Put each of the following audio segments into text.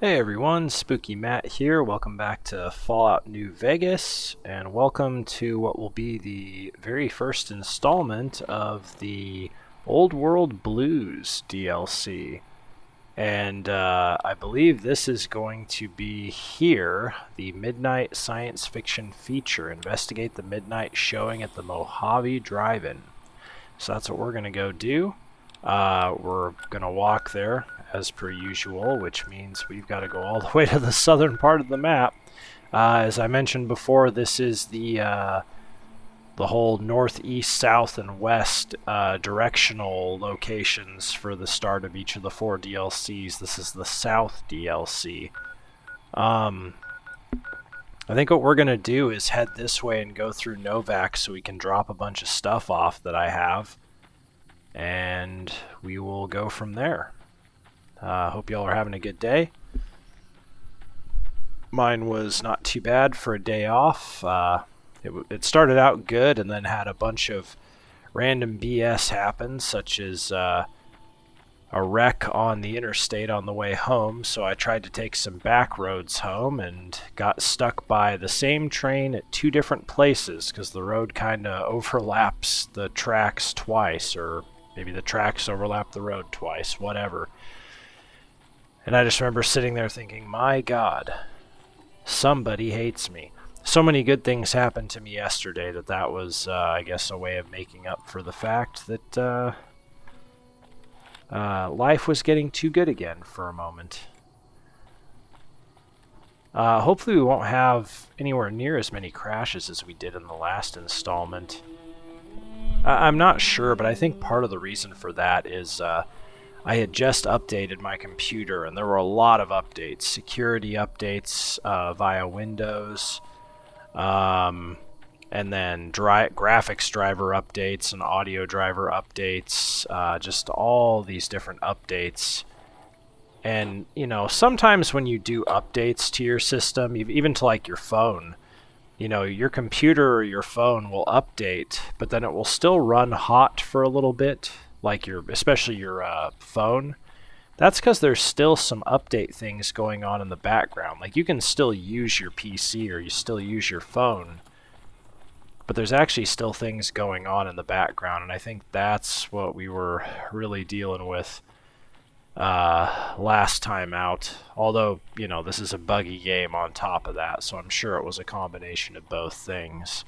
Hey everyone, Spooky Matt here. Welcome back to Fallout New Vegas, and welcome to what will be the very first installment of the Old World Blues DLC. And I believe this is going to be here, the Midnight Science Fiction feature. Investigate the midnight showing at the Mojave Drive-In. So that's what we're going to go do. We're going to walk there as per usual, which means we've got to go all the way to the southern part of the map. As I mentioned before, this is the whole northeast, south, and west directional locations for the start of each of the 4 DLCs. This is the South DLC. I think what we're going to do is head this way and go through Novak so we can drop a bunch of stuff off that I have. And we will go from there. Hope y'all are having a good day. Mine was not too bad for a day off. It started out good and then had a bunch of random BS happen, such as a wreck on the interstate on the way home. So I tried to take some back roads home and got stuck by the same train at 2 different places because the road kind of overlaps the tracks twice, or maybe the tracks overlap the road twice, whatever. And I just remember sitting there thinking, my God, somebody hates me. So many good things happened to me yesterday that was, I guess, a way of making up for the fact that life was getting too good again for a moment. Hopefully we won't have anywhere near as many crashes as we did in the last installment. I'm not sure, but I think part of the reason for that is I had just updated my computer, and there were a lot of updates. Security updates via Windows, and then graphics driver updates and audio driver updates, just all these different updates. And, you know, sometimes when you do updates to your system, even to like your phone, you know, your computer or your phone will update, but then it will still run hot for a little bit, like especially your phone. That's because there's still some update things going on in the background. Like, you can still use your PC or you still use your phone, but there's actually still things going on in the background, and I think that's what we were really dealing with last time out. Although, you know, this is a buggy game on top of that, so I'm sure it was a combination of both things.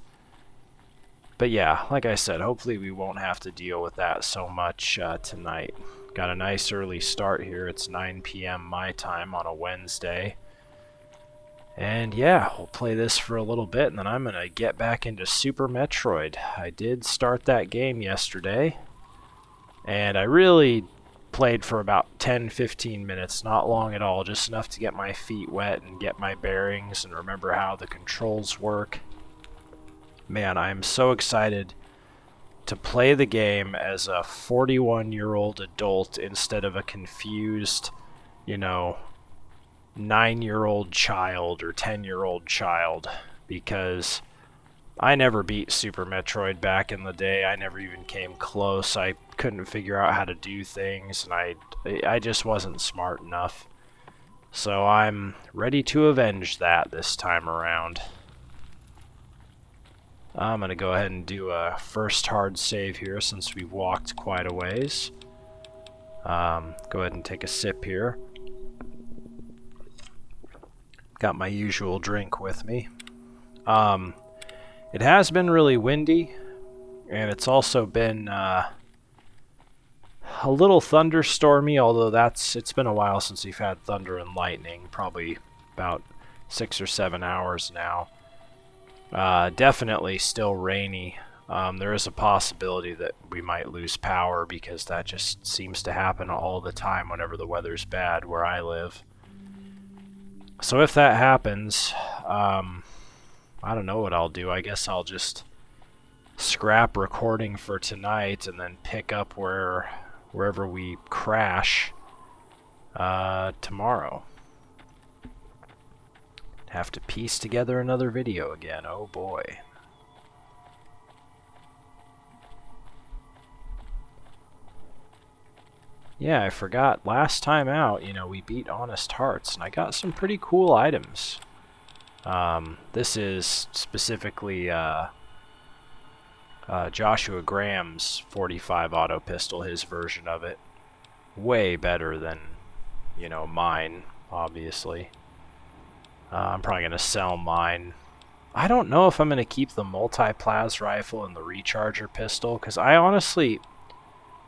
But yeah, like I said, hopefully we won't have to deal with that so much tonight. Got a nice early start here. It's 9 p.m. my time on a Wednesday. And yeah, we'll play this for a little bit, and then I'm going to get back into Super Metroid. I did start that game yesterday, and I really played for about 10-15 minutes, not long at all, just enough to get my feet wet and get my bearings and remember how the controls work. Man, I'm so excited to play the game as a 41-year-old adult instead of a confused, you know, 9-year-old child or 10-year-old child, because I never beat Super Metroid back in the day. I never even came close. I couldn't figure out how to do things, and I just wasn't smart enough. So I'm ready to avenge that this time around. I'm going to go ahead and do a first hard save here since we've walked quite a ways. Go ahead and take a sip here. Got my usual drink with me. It has been really windy, and it's also been a little thunderstormy, although it's been a while since we've had thunder and lightning, probably about 6 or 7 hours now. Definitely still rainy. There is a possibility that we might lose power because that just seems to happen all the time whenever the weather's bad where I live. So if that happens, I don't know what I'll do. I guess I'll just scrap recording for tonight and then pick up wherever we crash tomorrow. Have to piece together another video again. Oh boy. Yeah, I forgot. Last time out, you know, we beat Honest Hearts, and I got some pretty cool items. This is specifically Joshua Graham's 45 auto pistol, his version of it. Way better than, you know, mine, obviously. I'm probably going to sell mine. I don't know if I'm going to keep the multi-plas rifle and the recharger pistol, because I honestly,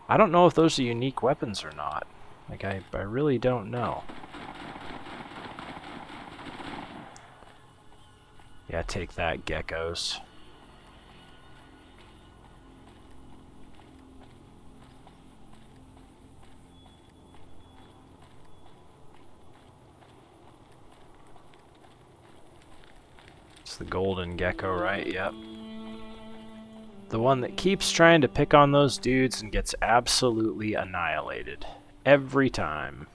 I don't know if those are unique weapons or not. Like, I really don't know. Yeah, take that, geckos. It's the golden gecko, right? Yep. The one that keeps trying to pick on those dudes and gets absolutely annihilated. Every time.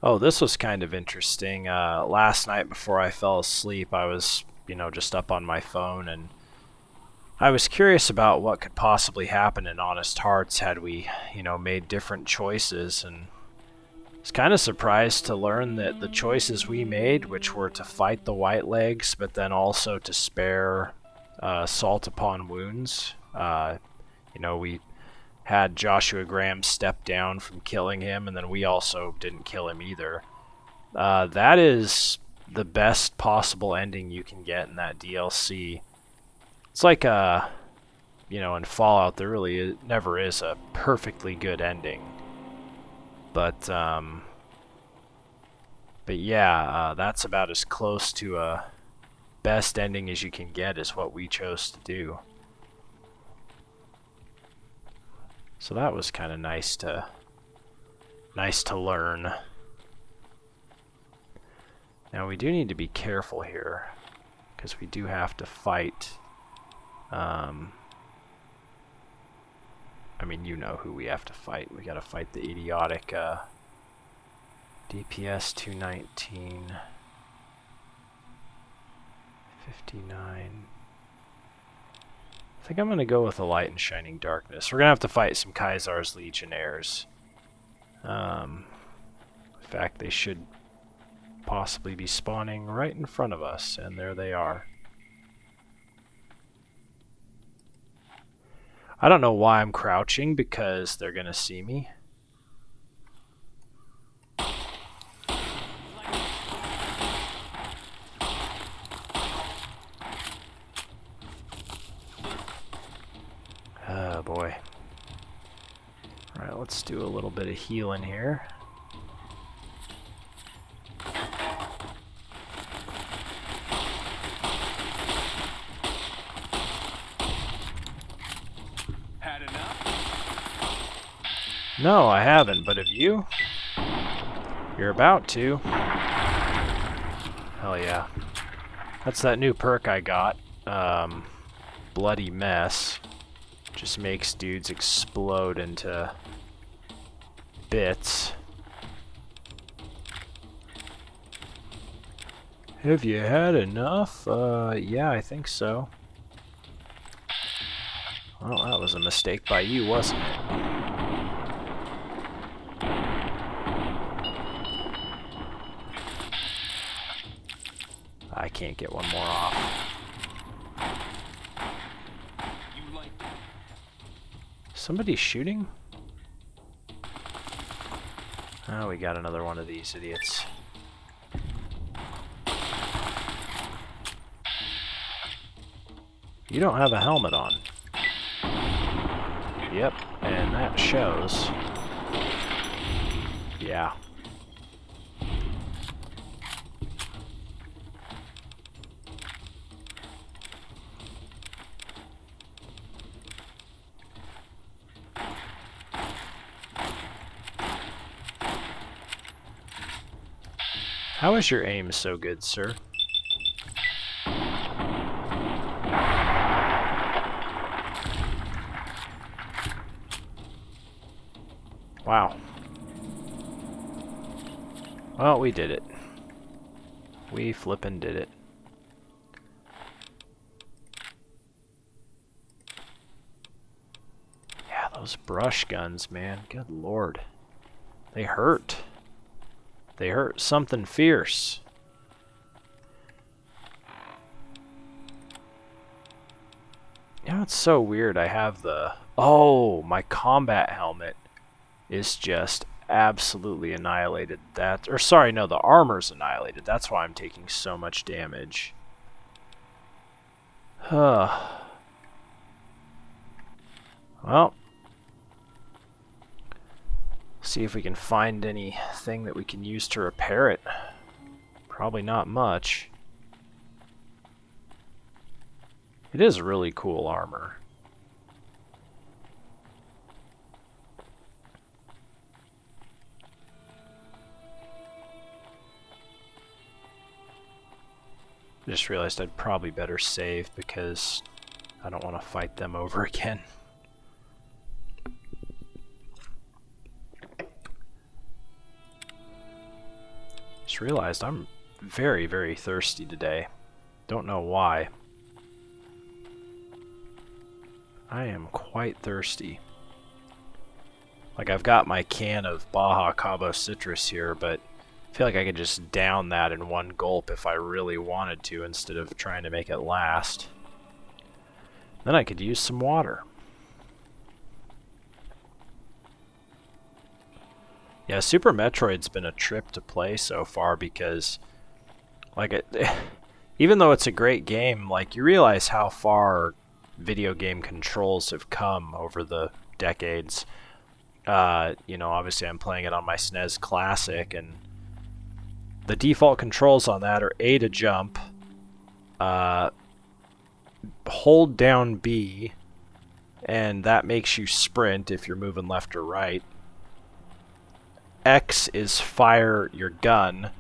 Oh, this was kind of interesting. Last night before I fell asleep, I was, you know, just up on my phone, and I was curious about what could possibly happen in Honest Hearts had we, you know, made different choices, and I was kind of surprised to learn that the choices we made, which were to fight the White Legs, but then also to spare Salt Upon Wounds, you know, we had Joshua Graham step down from killing him, and then we also didn't kill him either. That is the best possible ending you can get in that DLC. It's like, you know, in Fallout, there really never is a perfectly good ending. But yeah, that's about as close to a best ending as you can get is what we chose to do. So that was kind of nice to learn. Now we do need to be careful here, because we do have to fight. I mean, you know who we have to fight. We got to fight the idiotic DPS 219, 59. I think I'm going to go with the Light and Shining Darkness. We're going to have to fight some Kaisar's Legionnaires. In fact, they should possibly be spawning right in front of us, and there they are. I don't know why I'm crouching, because they're going to see me. Oh boy. Alright, let's do a little bit of healing here. Had enough? No, I haven't, but have you? You're about to. Hell yeah. That's that new perk I got. Bloody Mess. Just makes dudes explode into bits. Have you had enough? Yeah, I think so. Well, that was a mistake by you, wasn't it? I can't get one more off. Somebody's shooting? Oh, we got another one of these idiots. You don't have a helmet on. Yep, and that shows. Yeah. How is your aim so good, sir? Wow. Well, we did it. We flippin' did it. Those brush guns, man. Good lord. They hurt. They hurt something fierce. You know, it's so weird. I have the... Oh, my combat helmet is just absolutely annihilated. That... Or sorry, no, the armor's annihilated. That's why I'm taking so much damage. Well... See if we can find anything that we can use to repair it. Probably not much. It is really cool armor. I just realized I'd probably better save because I don't want to fight them over again. Just realized I'm very, very thirsty today. Don't know why. I am quite thirsty. Like, I've got my can of Baja Cabo Citrus here, but I feel like I could just down that in one gulp if I really wanted to instead of trying to make it last. Then I could use some water. Yeah, Super Metroid's been a trip to play so far because, like, even though it's a great game, like, you realize how far video game controls have come over the decades. You know, obviously I'm playing it on my SNES Classic, and the default controls on that are A to jump, hold down B, and that makes you sprint if you're moving left or right. X is fire your gun.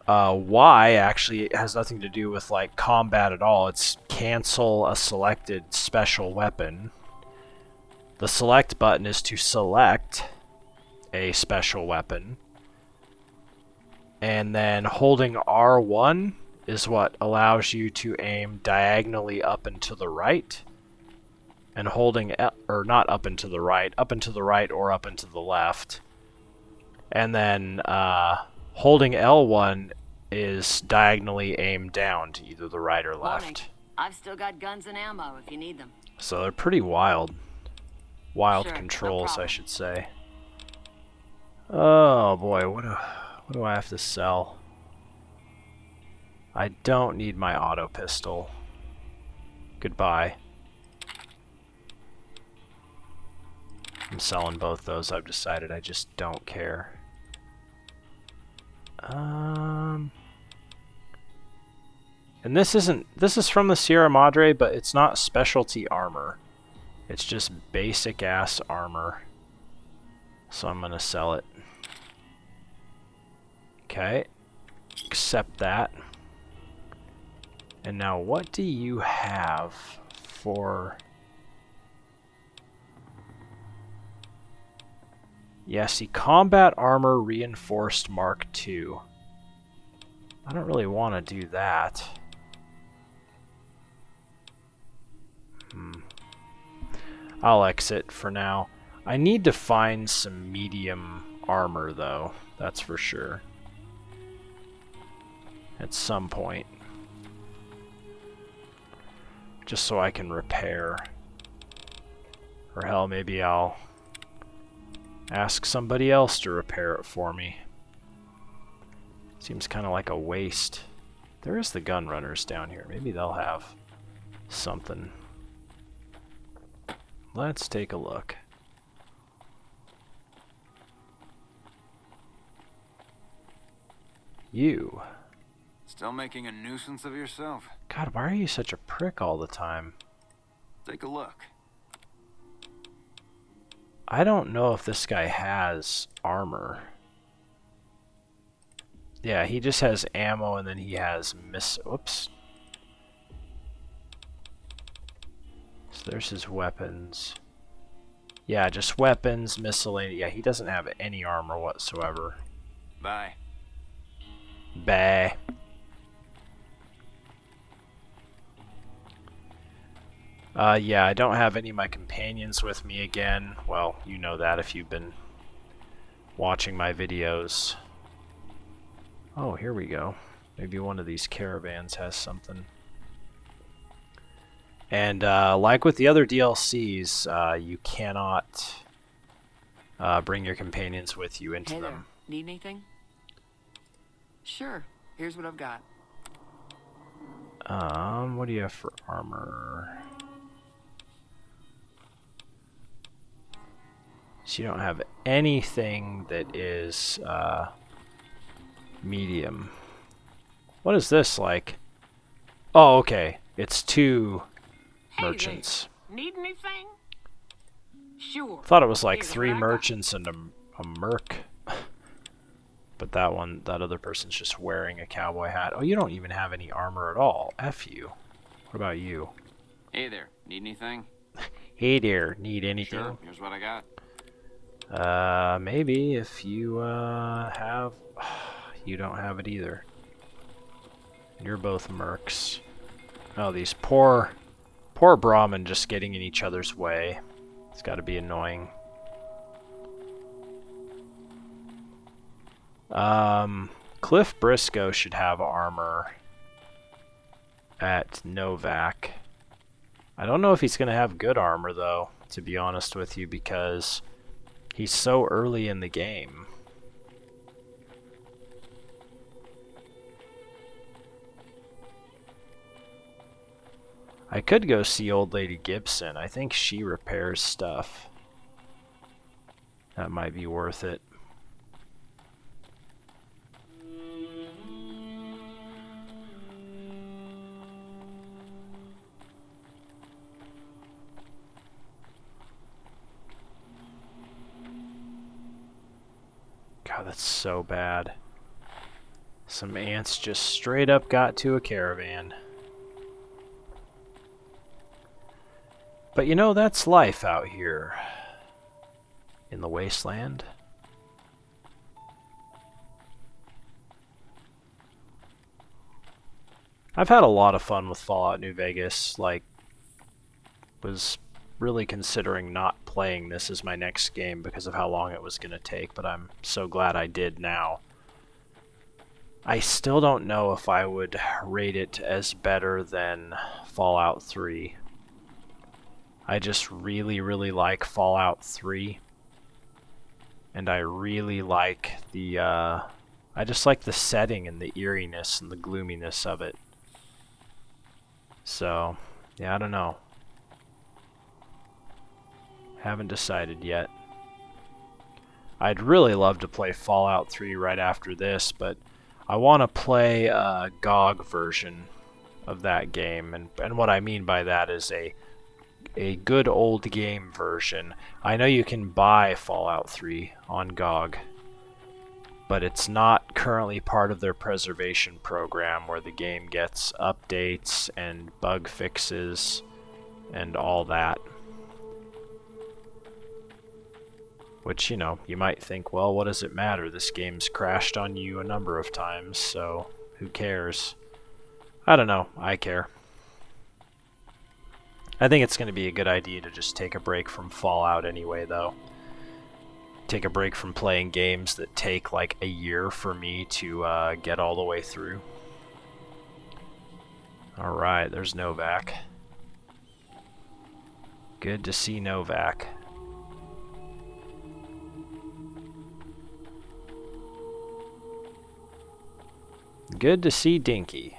Y actually has nothing to do with like combat at all. It's cancel a selected special weapon. The select button is to select a special weapon. And then holding R1 is what allows you to aim diagonally up and to the right. And holding L, or not up and to the right, up and to the right or up and to the left. And then holding L1 is diagonally aimed down to either the right or left. Morning. I've still got guns and ammo if you need them. So they're pretty wild. Wild Sure, controls, no I problem. should say. Oh boy, what do I have to sell? I don't need my auto pistol. Goodbye. I'm selling both those. I've decided I just don't care. And this is from the Sierra Madre, but it's not specialty armor. It's just basic ass armor. So I'm gonna sell it. Okay. Accept that. And now what do you have for... Yeah, see, Combat Armor Reinforced Mark II. I don't really want to do that. I'll exit for now. I need to find some medium armor, though. That's for sure. At some point. Just so I can repair. Or hell, maybe I'll ask somebody else to repair it for me. Seems kind of like a waste. There is the gun runners down here. Maybe they'll have something. Let's take a look. You. Still making a nuisance of yourself? God, why are you such a prick all the time? Take a look. I don't know if this guy has armor. Yeah, he just has ammo and then he has whoops. So there's his weapons. Yeah, just weapons, miscellaneous. Yeah, he doesn't have any armor whatsoever. Bye. Bah. Yeah, I don't have any of my companions with me again. Well, you know that if you've been watching my videos. Oh, here we go. Maybe one of these caravans has something. And like with the other DLCs, you cannot bring your companions with you into Hey there. them. Need anything? Sure. Here's what I've got. What do you have for armor? So you don't have anything that is medium. What is this like? Oh, okay. It's two merchants. Hey there. Need anything? Sure. Thought it was like Here's what 3 I got. merchants and a merc. But that other person's just wearing a cowboy hat. Oh, you don't even have any armor at all. F you. What about you? Hey there. Need anything? Hey there, need anything? Sure. Here's what I got. Maybe if you have... You don't have it either. You're both mercs. Oh, these poor Brahmin just getting in each other's way. It's gotta be annoying. Cliff Briscoe should have armor at Novak. I don't know if he's gonna have good armor though, to be honest with you, because he's so early in the game. I could go see Old Lady Gibson. I think she repairs stuff. That might be worth it. God, that's so bad. Some ants just straight up got to a caravan. But you know, that's life out here in the wasteland. I've had a lot of fun with Fallout New Vegas. Like, was really considering not playing this as my next game because of how long it was going to take, but I'm so glad I did now. I still don't know if I would rate it as better than Fallout 3. I just really, really like Fallout 3. And I really like the, I just like the setting and the eeriness and the gloominess of it. So, yeah, I don't know. Haven't decided yet. I'd really love to play Fallout 3 right after this, but I want to play a GOG version of that game. And what I mean by that is a good old game version. I know you can buy Fallout 3 on GOG, but it's not currently part of their preservation program where the game gets updates and bug fixes and all that. Which, you know, you might think, well, what does it matter? This game's crashed on you a number of times, so who cares? I don't know. I care. I think it's going to be a good idea to just take a break from Fallout anyway, though. Take a break from playing games that take like a year for me to get all the way through. Alright, there's Novak. Good to see Novak. Good to see Dinky.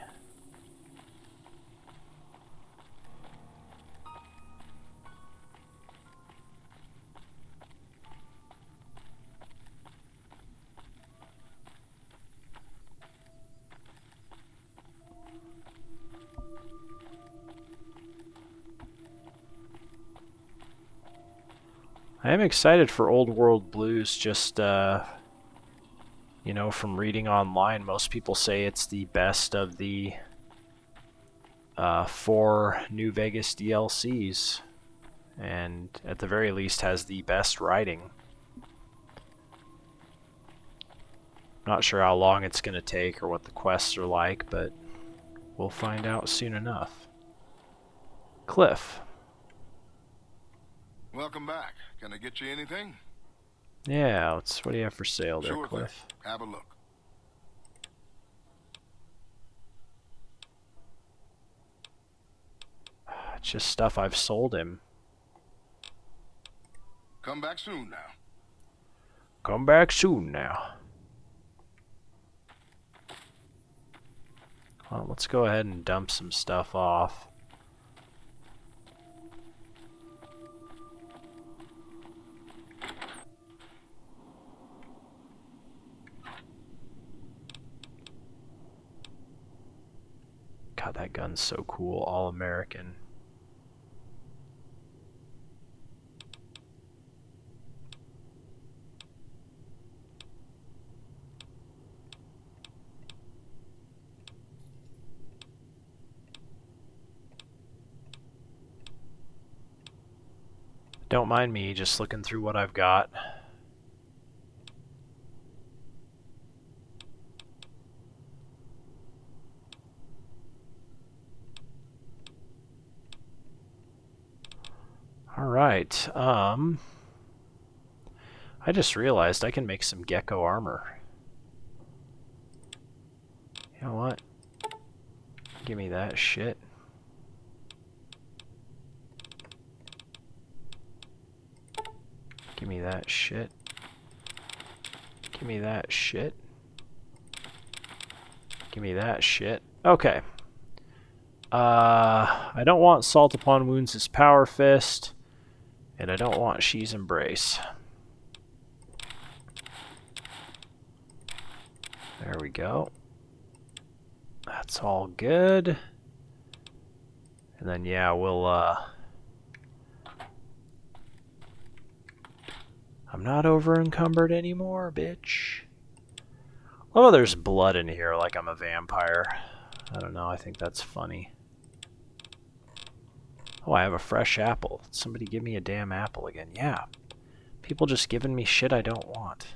I am excited for Old World Blues, just, you know, from reading online, most people say it's the best of the 4 New Vegas DLCs, and at the very least has the best writing. Not sure how long it's going to take or what the quests are like, but we'll find out soon enough. Cliff. Welcome back. Can I get you anything? Yeah, what do you have for sale there, Sure thing. Cliff? Have a look. It's just stuff I've sold him. Come back soon now. Come back soon now. Well, let's go ahead and dump some stuff off. God, that gun's so cool. All American. Don't mind me just looking through what I've got. Alright, I just realized I can make some gecko armor. You know what? Give me that shit. Give me that shit. Give me that shit. Give me that shit. Okay. I don't want Salt Upon Wounds' Power Fist, and I don't want She's Embrace. There we go. That's all good. And then, yeah, we'll, I'm not over encumbered anymore, bitch. Oh, there's blood in here like I'm a vampire. I don't know, I think that's funny. Oh, I have a fresh apple. Somebody give me a damn apple again. Yeah. People just giving me shit I don't want.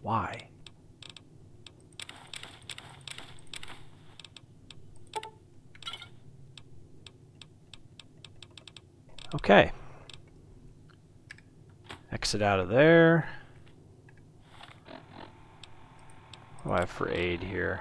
Why? Okay. Exit out of there. What do I have for aid here?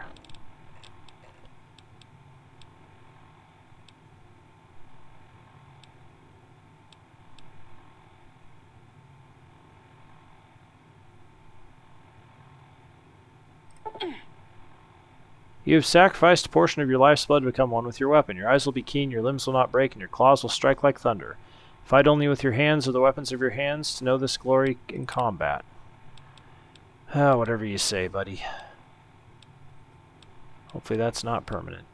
You have sacrificed a portion of your life's blood to become one with your weapon. Your eyes will be keen, your limbs will not break, and your claws will strike like thunder. Fight only with your hands or the weapons of your hands to know this glory in combat. Whatever you say, buddy. Hopefully that's not permanent.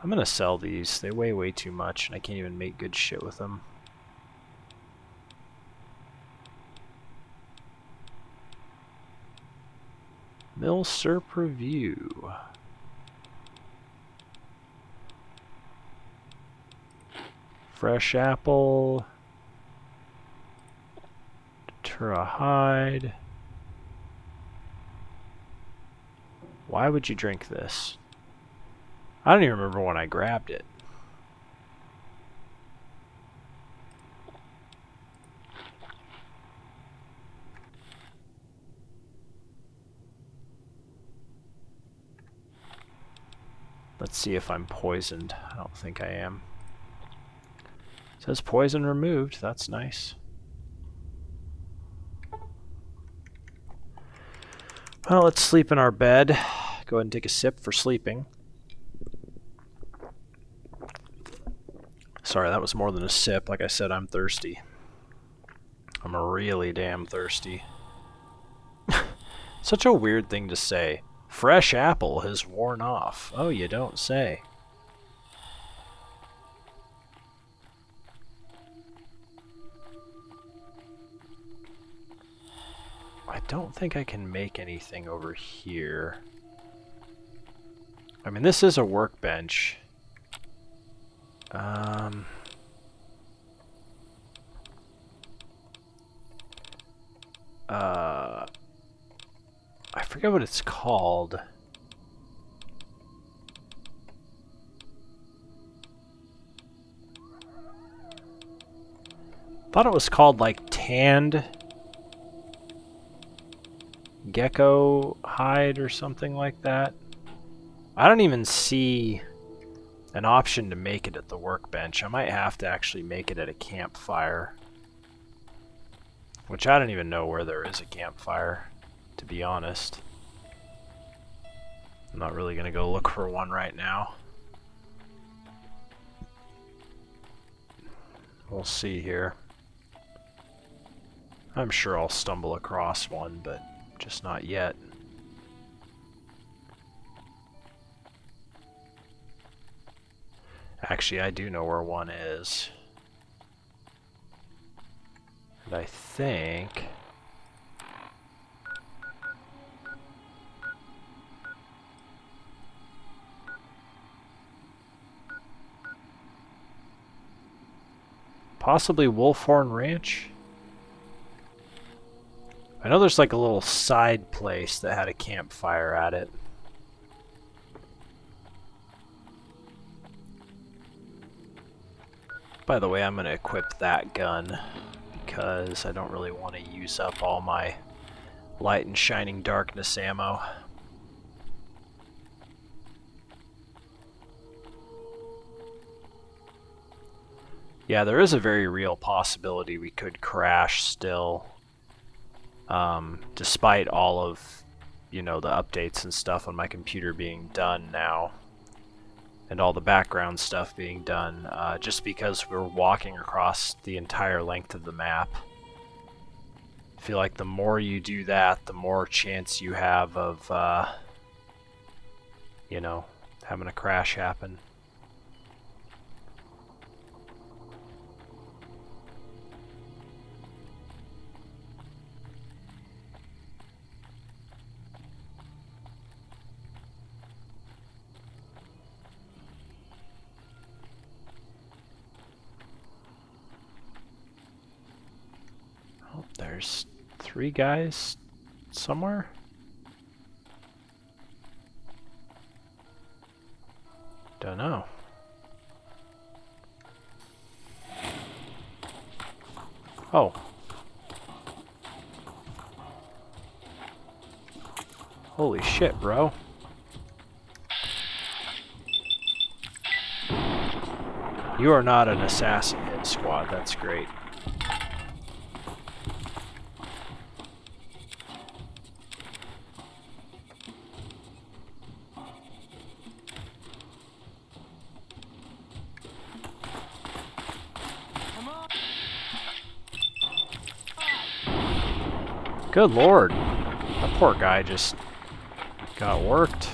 I'm gonna sell these. They weigh way too much, and I can't even make good shit with them. Milsurp Review. Fresh apple. Datura hide. Why would you drink this? I don't even remember when I grabbed it. Let's see if I'm poisoned. I don't think I am. It says poison removed. That's nice. Well, let's sleep in our bed. Go ahead and take a sip for sleeping. Sorry, that was more than a sip. Like I said, I'm thirsty. I'm really damn thirsty. Such a weird thing to say. Fresh apple has worn off. Oh, you don't say. I don't think I can make anything over here. I mean, this is a workbench. I forget what it's called. Thought it was called like tanned gecko hide or something like that. I don't even see an option to make it at the workbench. I might have to actually make it at a campfire. Which I don't even know where there is a campfire, to be honest. I'm not really going to go look for one right now. We'll see here. I'm sure I'll stumble across one, but just not yet. Actually, I do know where one is. And I think... possibly Wolfhorn Ranch? I know there's like a little side place that had a campfire at it. By the way, I'm going to equip that gun because I don't really want to use up all my light and shining darkness ammo. Yeah, there is a very real possibility we could crash still. Despite all of, you know, the updates and stuff on my computer being done now. And all the background stuff being done, just because we're walking across the entire length of the map. I feel like the more you do that, the more chance you have of, you know, having a crash happen. Oh, there's 3 guys somewhere. Don't know. Oh. Holy shit, bro. You are not an assassin hit squad, that's great. Good lord. That poor guy just got worked.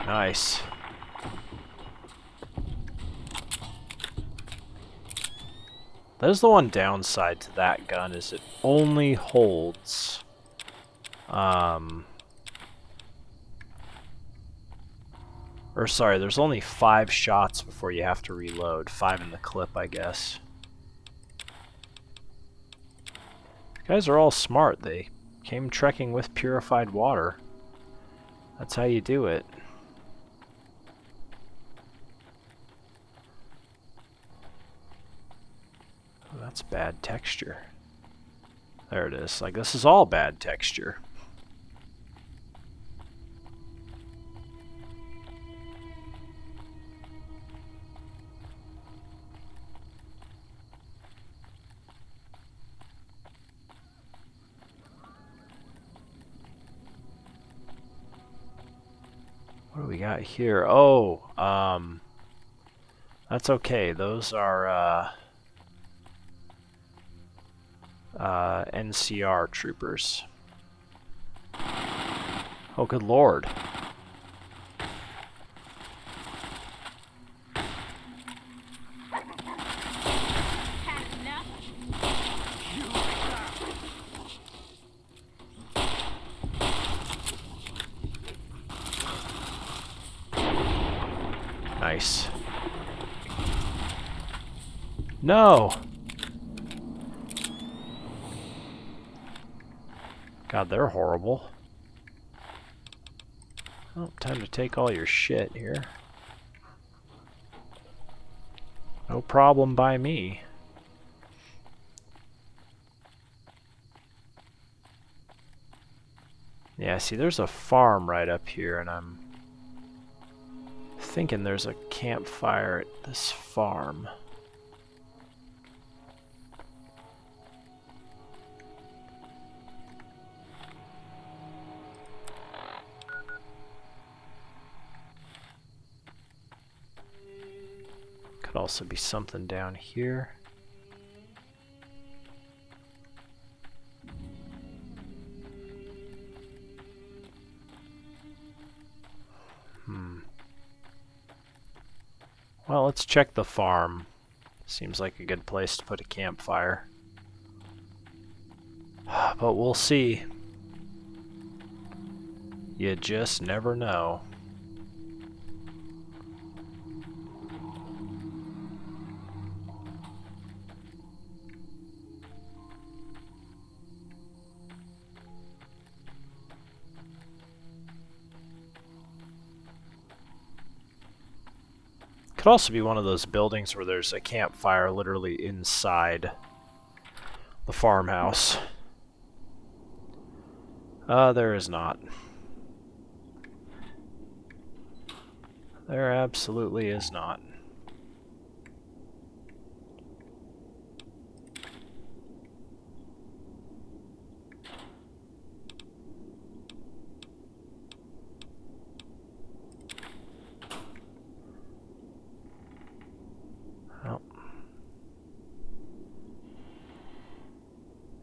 Nice. That is the one downside to that gun, is it only holds or sorry, there's only 5 shots before you have to reload. 5 in the clip, I guess. You guys are all smart. They came trekking with purified water. That's how you do it. Oh, that's bad texture. There it is. Like, this is all bad texture. What do we got here? Oh, that's okay. Those are NCR troopers. Oh, good lord. Nice. No! God, they're horrible. Oh, time to take all your shit here. No problem by me. Yeah, see, there's a farm right up here, and I'm thinking there's a campfire at this farm. Could also be something down here. Well, let's check the farm. Seems like a good place to put a campfire. But we'll see. You just never know. Could also be one of those buildings where there's a campfire literally inside the farmhouse. There is not. There absolutely is not. Well.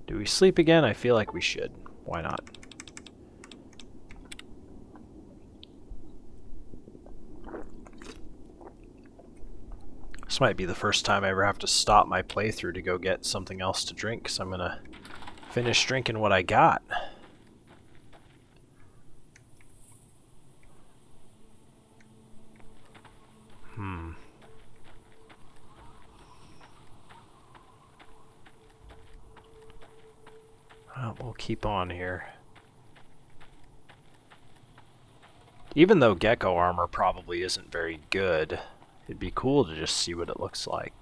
Do we sleep again? I feel like we should. Why not? This might be the first time I ever have to stop my playthrough to go get something else to drink, because I'm going to finish drinking what I got. Well, we'll keep on here. Even though gecko armor probably isn't very good, it'd be cool to just see what it looks like.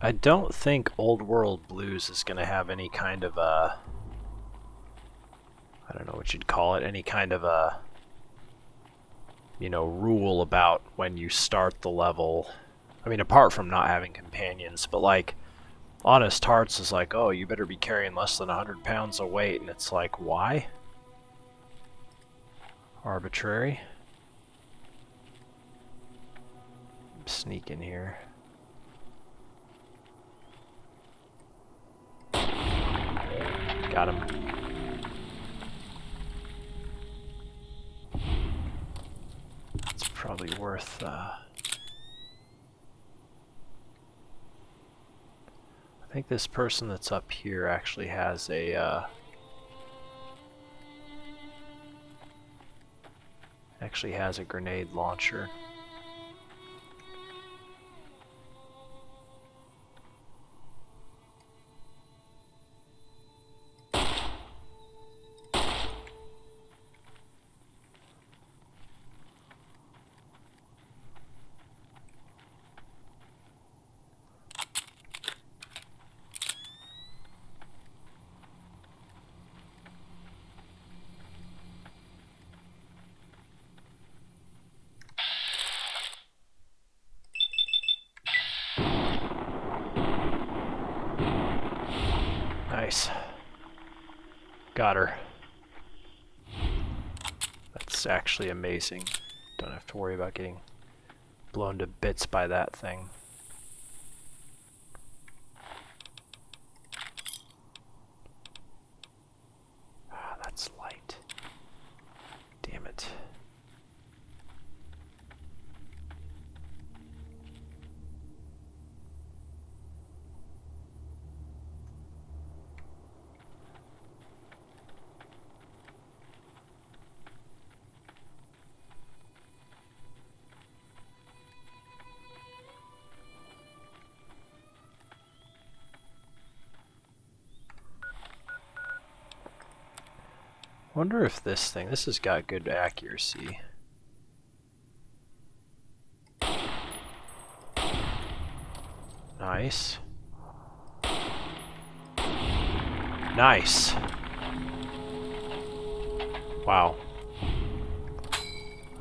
I don't think Old World Blues is going to have any kind of a... I don't know what you'd call it, any kind of a... you know, rule about when you start the level. I mean, apart from not having companions, but like, Honest Hearts is like, oh, you better be carrying less than 100 pounds of weight, and it's like, why? Arbitrary. Sneak in here. Got him. It's probably worth, I think this person that's up here actually has a, grenade launcher. Nice. Got her. That's actually amazing. Don't have to worry about getting blown to bits by that thing. Ah, that's light. Damn it. Wonder if this has got good accuracy. Nice. Nice. Wow.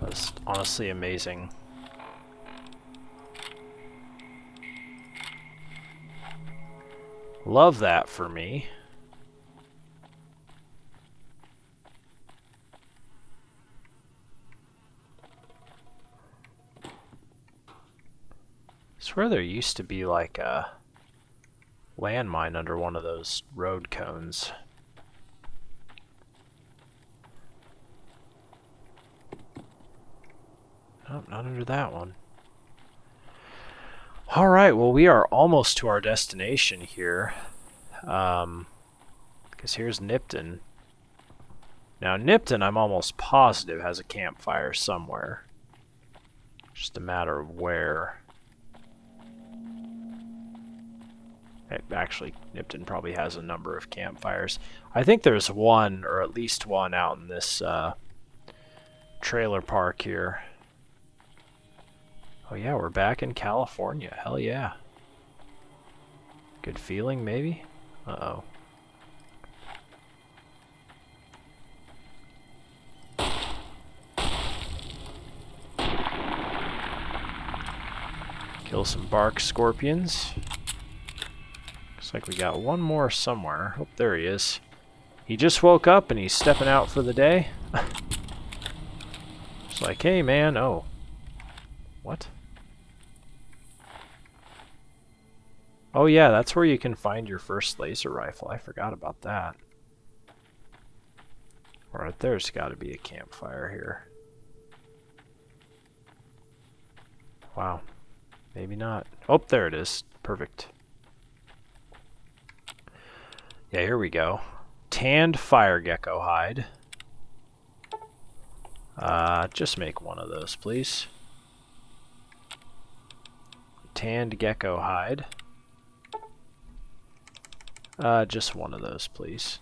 That's honestly amazing. Love that for me. I swear there used to be like a landmine under one of those road cones. Nope, not under that one. Alright, well we are almost to our destination here. Because here's Nipton. Now Nipton, I'm almost positive, has a campfire somewhere. Just a matter of where. Actually, Nipton probably has a number of campfires. I think there's one, or at least one, out in this trailer park here. Oh yeah, we're back in California. Hell yeah. Good feeling, maybe? Uh-oh. Kill some bark scorpions. Looks like we got one more somewhere. Oh, there he is. He just woke up and he's stepping out for the day. It's like, hey man, oh. What? Oh yeah, that's where you can find your first laser rifle. I forgot about that. Alright, there's got to be a campfire here. Wow. Maybe not. Oh, there it is. Perfect. Yeah, here we go. Tanned fire gecko hide. Just make one of those, please. Tanned gecko hide. Just one of those, please.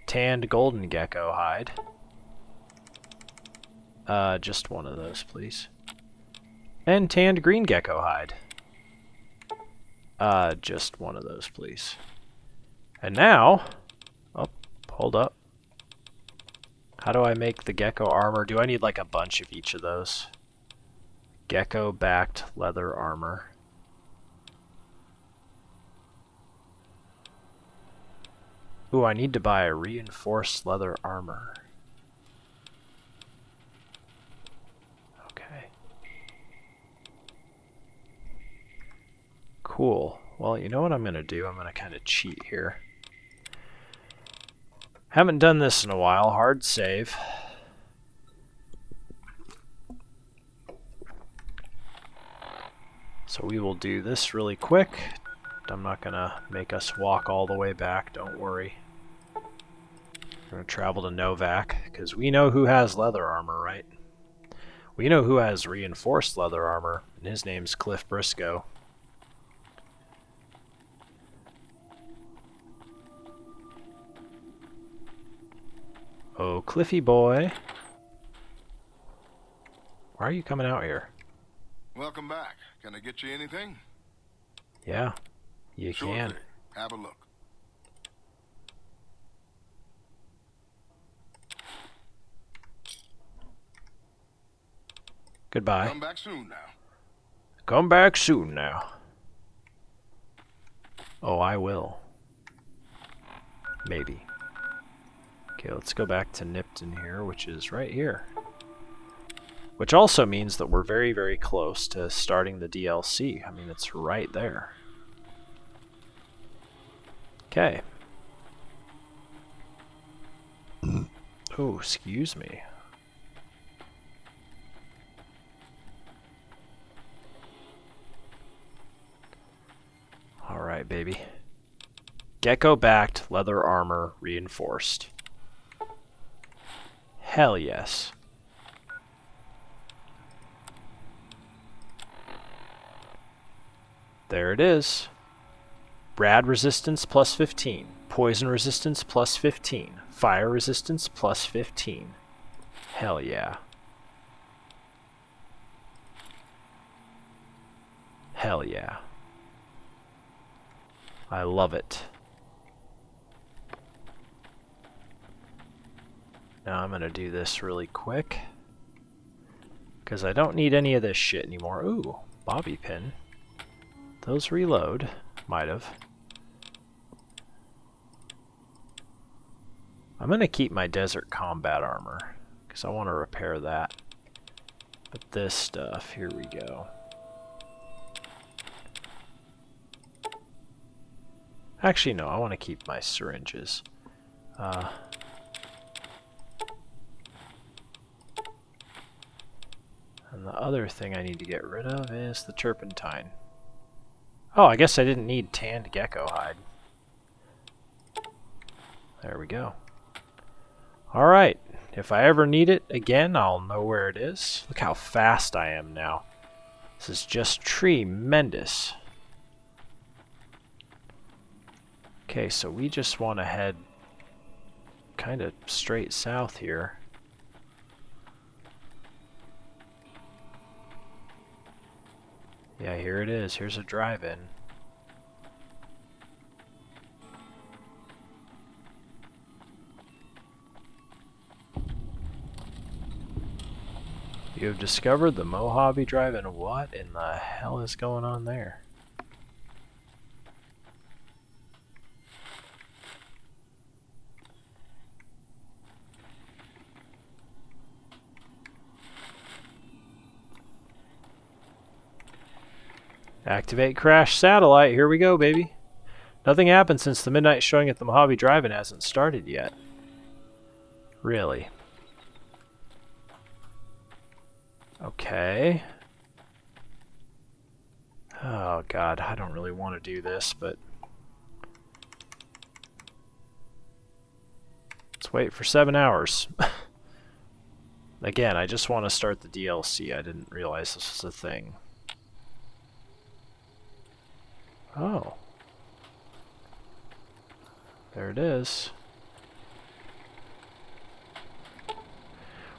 Tanned golden gecko hide. Just one of those, please. And tanned green gecko hide. Just one of those, please. And now... Oh, hold up. How do I make the gecko armor? Do I need like a bunch of each of those? Gecko-backed leather armor. Ooh, I need to buy a reinforced leather armor. Okay. Cool. Well, you know what I'm going to do? I'm going to kind of cheat here. Haven't done this in a while. Hard save. So we will do this really quick. I'm not going to make us walk all the way back, don't worry. We're going to travel to Novak, because we know who has leather armor, right? We know who has reinforced leather armor, and his name's Cliff Briscoe. Oh, Cliffy boy. Why are you coming out here? Welcome back. Can I get you anything? Yeah, you Sure can. thing. Have a look. Goodbye. Come back soon now. Come back soon now. Oh, I will. Maybe. Okay, let's go back to Nipton here, which is right here. Which also means that we're very, very close to starting the DLC. I mean, it's right there. Okay. Oh, excuse me. Alright, baby. Gecko-backed leather armor reinforced. Hell yes. There it is. Rad resistance plus 15. Poison resistance plus 15. Fire resistance plus 15. Hell yeah. Hell yeah. I love it. Now I'm going to do this really quick, because I don't need any of this shit anymore. Ooh, bobby pin. Those reload. Might have. I'm going to keep my desert combat armor, because I want to repair that. But this stuff, here we go. Actually, no, I want to keep my syringes. And the other thing I need to get rid of is the turpentine. Oh, I guess I didn't need tanned gecko hide. There we go. Alright, if I ever need it again, I'll know where it is. Look how fast I am now. This is just tremendous. Okay, so we just want to head kind of straight south here. Yeah, here it is. Here's a drive-in. You have discovered the Mojave Drive-In. What in the hell is going on there? Activate crash satellite. Here we go, baby. Nothing happened since the midnight showing at the Mojave Drive-In hasn't started yet. Really? Okay. Oh god, I don't really want to do this, but let's wait for 7 hours. Again, I just want to start the DLC. I didn't realize this was a thing. Oh. There it is.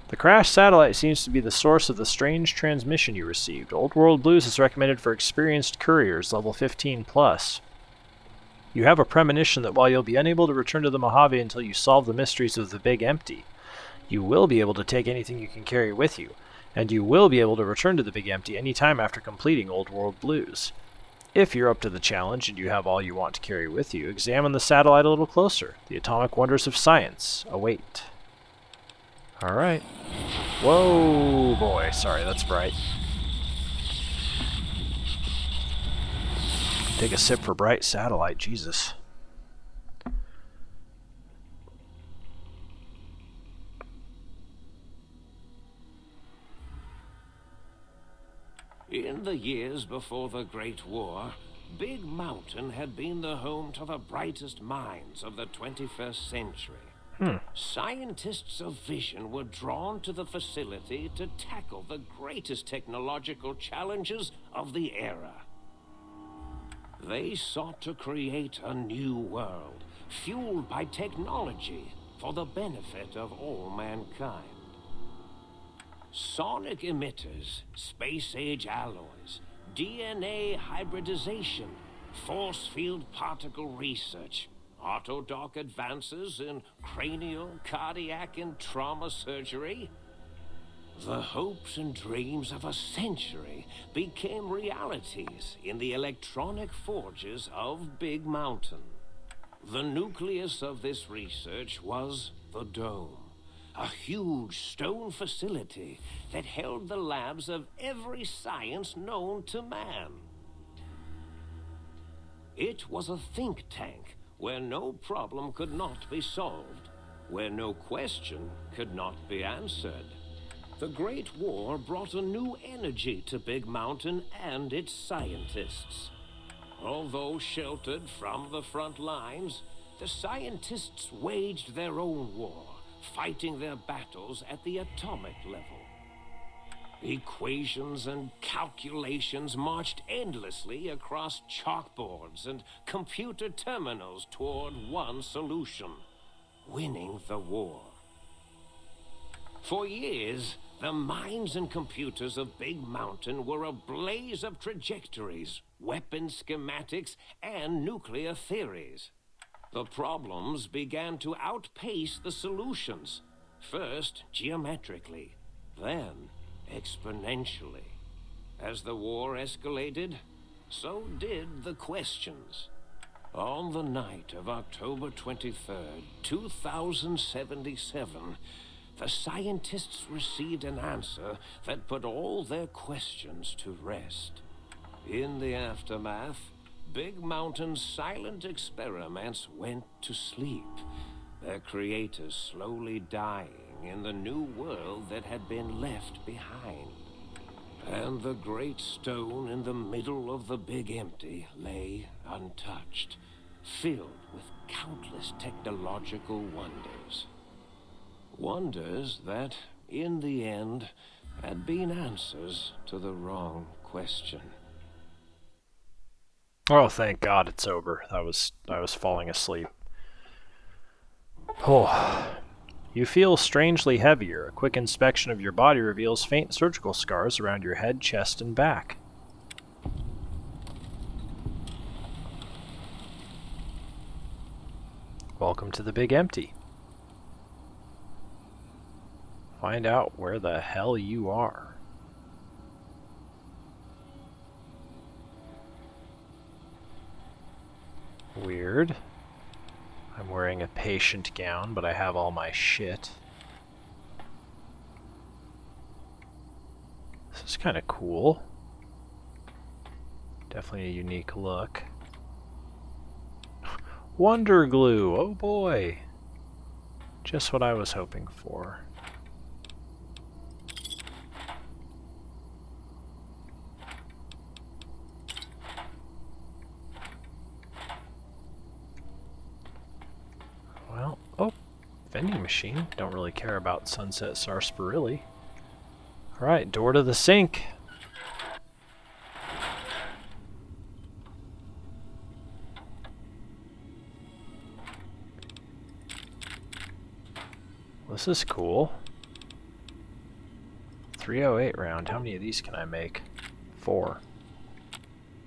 The crashed satellite seems to be the source of the strange transmission you received. Old World Blues is recommended for experienced couriers, level 15 plus. You have a premonition that while you'll be unable to return to the Mojave until you solve the mysteries of the Big Empty, you will be able to take anything you can carry with you, and you will be able to return to the Big Empty any time after completing Old World Blues. If you're up to the challenge and you have all you want to carry with you, examine the satellite a little closer. The atomic wonders of science await. Alright. Whoa, boy. Sorry, that's bright. Take a sip for bright satellite, Jesus. In the years before the Great War, Big Mountain had been the home to the brightest minds of the 21st century. Scientists of vision were drawn to the facility to tackle the greatest technological challenges of the era. They sought to create a new world, fueled by technology for the benefit of all mankind. Sonic emitters, space-age alloys, DNA hybridization, force field particle research, autodoc advances in cranial, cardiac, and trauma surgery. The hopes and dreams of a century became realities in the electronic forges of Big Mountain. The nucleus of this research was the Dome. A huge stone facility that held the labs of every science known to man. It was a think tank where no problem could not be solved, where no question could not be answered. The Great War brought a new energy to Big Mountain and its scientists. Although sheltered from the front lines, the scientists waged their own war, fighting their battles at the atomic level. Equations and calculations marched endlessly across chalkboards and computer terminals toward one solution: winning the war. For years, the minds and computers of Big Mountain were a blaze of trajectories, weapon schematics, and nuclear theories. The problems began to outpace the solutions, first geometrically, then exponentially. As the war escalated, so did the questions. On the night of October 23rd, 2077, the scientists received an answer that put all their questions to rest. In the aftermath, Big Mountain's silent experiments went to sleep, their creators slowly dying in the new world that had been left behind. And the great stone in the middle of the Big Empty lay untouched, filled with countless technological wonders. Wonders that, in the end, had been answers to the wrong question. Oh, thank God it's over. I was falling asleep. Oh. You feel strangely heavier. A quick inspection of your body reveals faint surgical scars around your head, chest, and back. Welcome to the Big Empty. Find out where the hell you are. Weird. I'm wearing a patient gown, but I have all my shit. This is kind of cool. Definitely a unique look. Wonder glue! Oh boy! Just what I was hoping for. Well, oh, vending machine. Don't really care about Sunset Sarsaparilla. Alright, door to the sink. This is cool. 308 round. How many of these can I make? 4.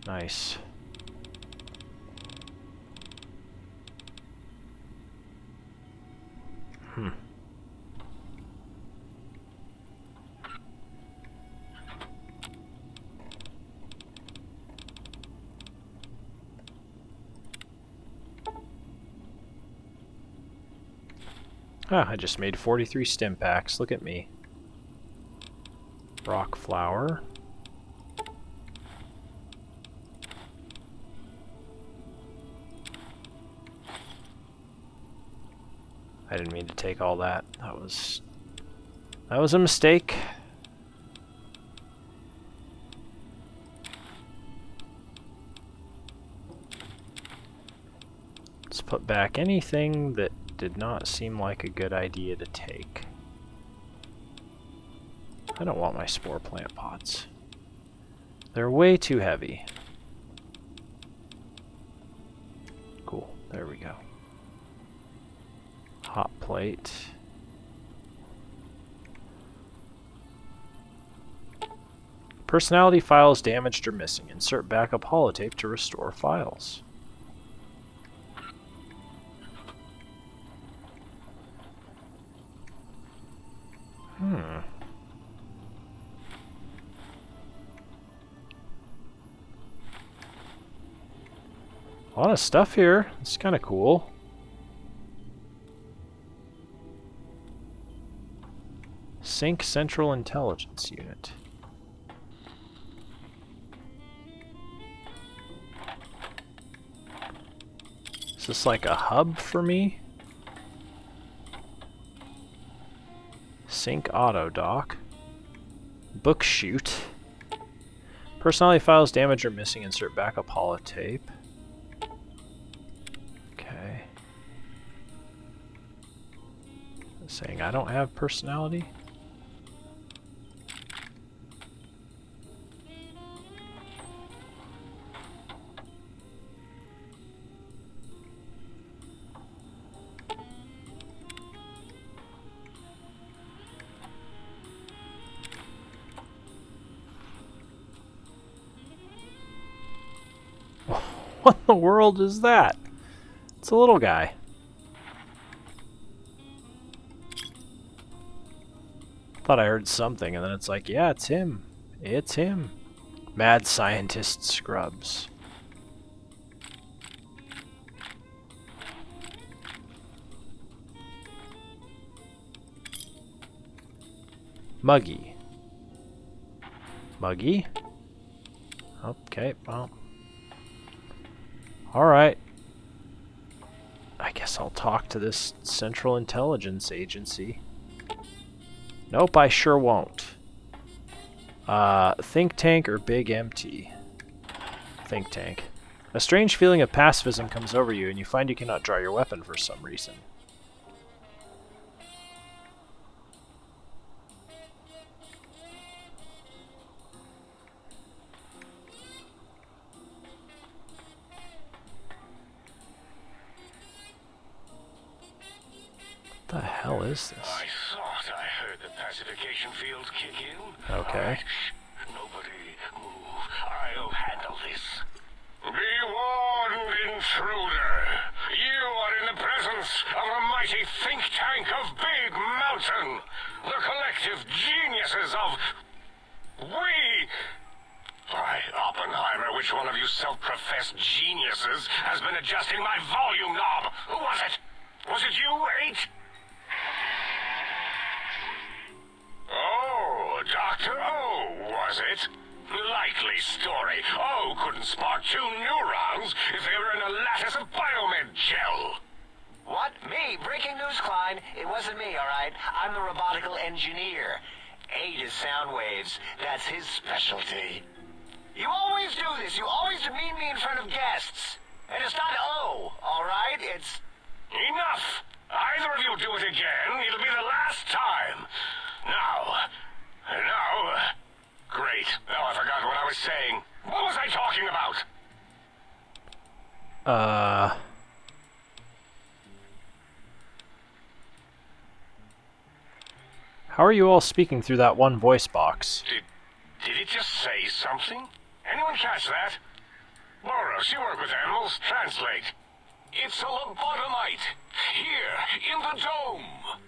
Nice. Ah, I just made 43 stim packs. Look at me. Rock flower. I didn't mean to take all that. That was a mistake. Let's put back anything that did not seem like a good idea to take. I don't want my spore plant pots. They're way too heavy. Cool, there we go. Hot plate. Personality files damaged or missing. Insert backup holotape to restore files. A lot of stuff here. It's kind of cool. Sync Central Intelligence Unit. Is this like a hub for me? Sync Auto Dock. Book Chute. Personality files damaged or missing. Insert backup holotape. Okay. Saying I don't have personality. What in the world is that? It's a little guy. Thought I heard something, and then it's like, yeah, it's him. It's him. Mad scientist scrubs. Muggy. Muggy? Okay, well. Alright. I guess I'll talk to this Central Intelligence Agency. Nope, I sure won't. Think tank or big empty? Think tank. A strange feeling of pacifism comes over you, and you find you cannot draw your weapon for some reason. What the hell is this? I thought I heard the pacification field kick in. Okay. All right. Nobody move. I'll handle this. Be warned, intruder. You are in the presence of a mighty think tank of Big Mountain. The collective geniuses of... We... By Oppenheimer, which one of you self-professed geniuses has been adjusting my volume knob? Who was it? Was it you, H? Oh, Dr. O, was it? Likely story. O couldn't spark two neurons if they were in a lattice of biomed gel. What? Me? Breaking news, Klein. It wasn't me, all right? I'm the robotical engineer. A to sound waves. That's his specialty. You always do this. You always demean me in front of guests. And it's not O, all right? It's... Enough! Either of you do it again, it'll be the last time. Now... Great. Now I forgot what I was saying. What was I talking about? How are you all speaking through that one voice box? Did it just say something? Anyone catch that? Boros, you work with animals. Translate. It's a lobotomite. Here, in the dome.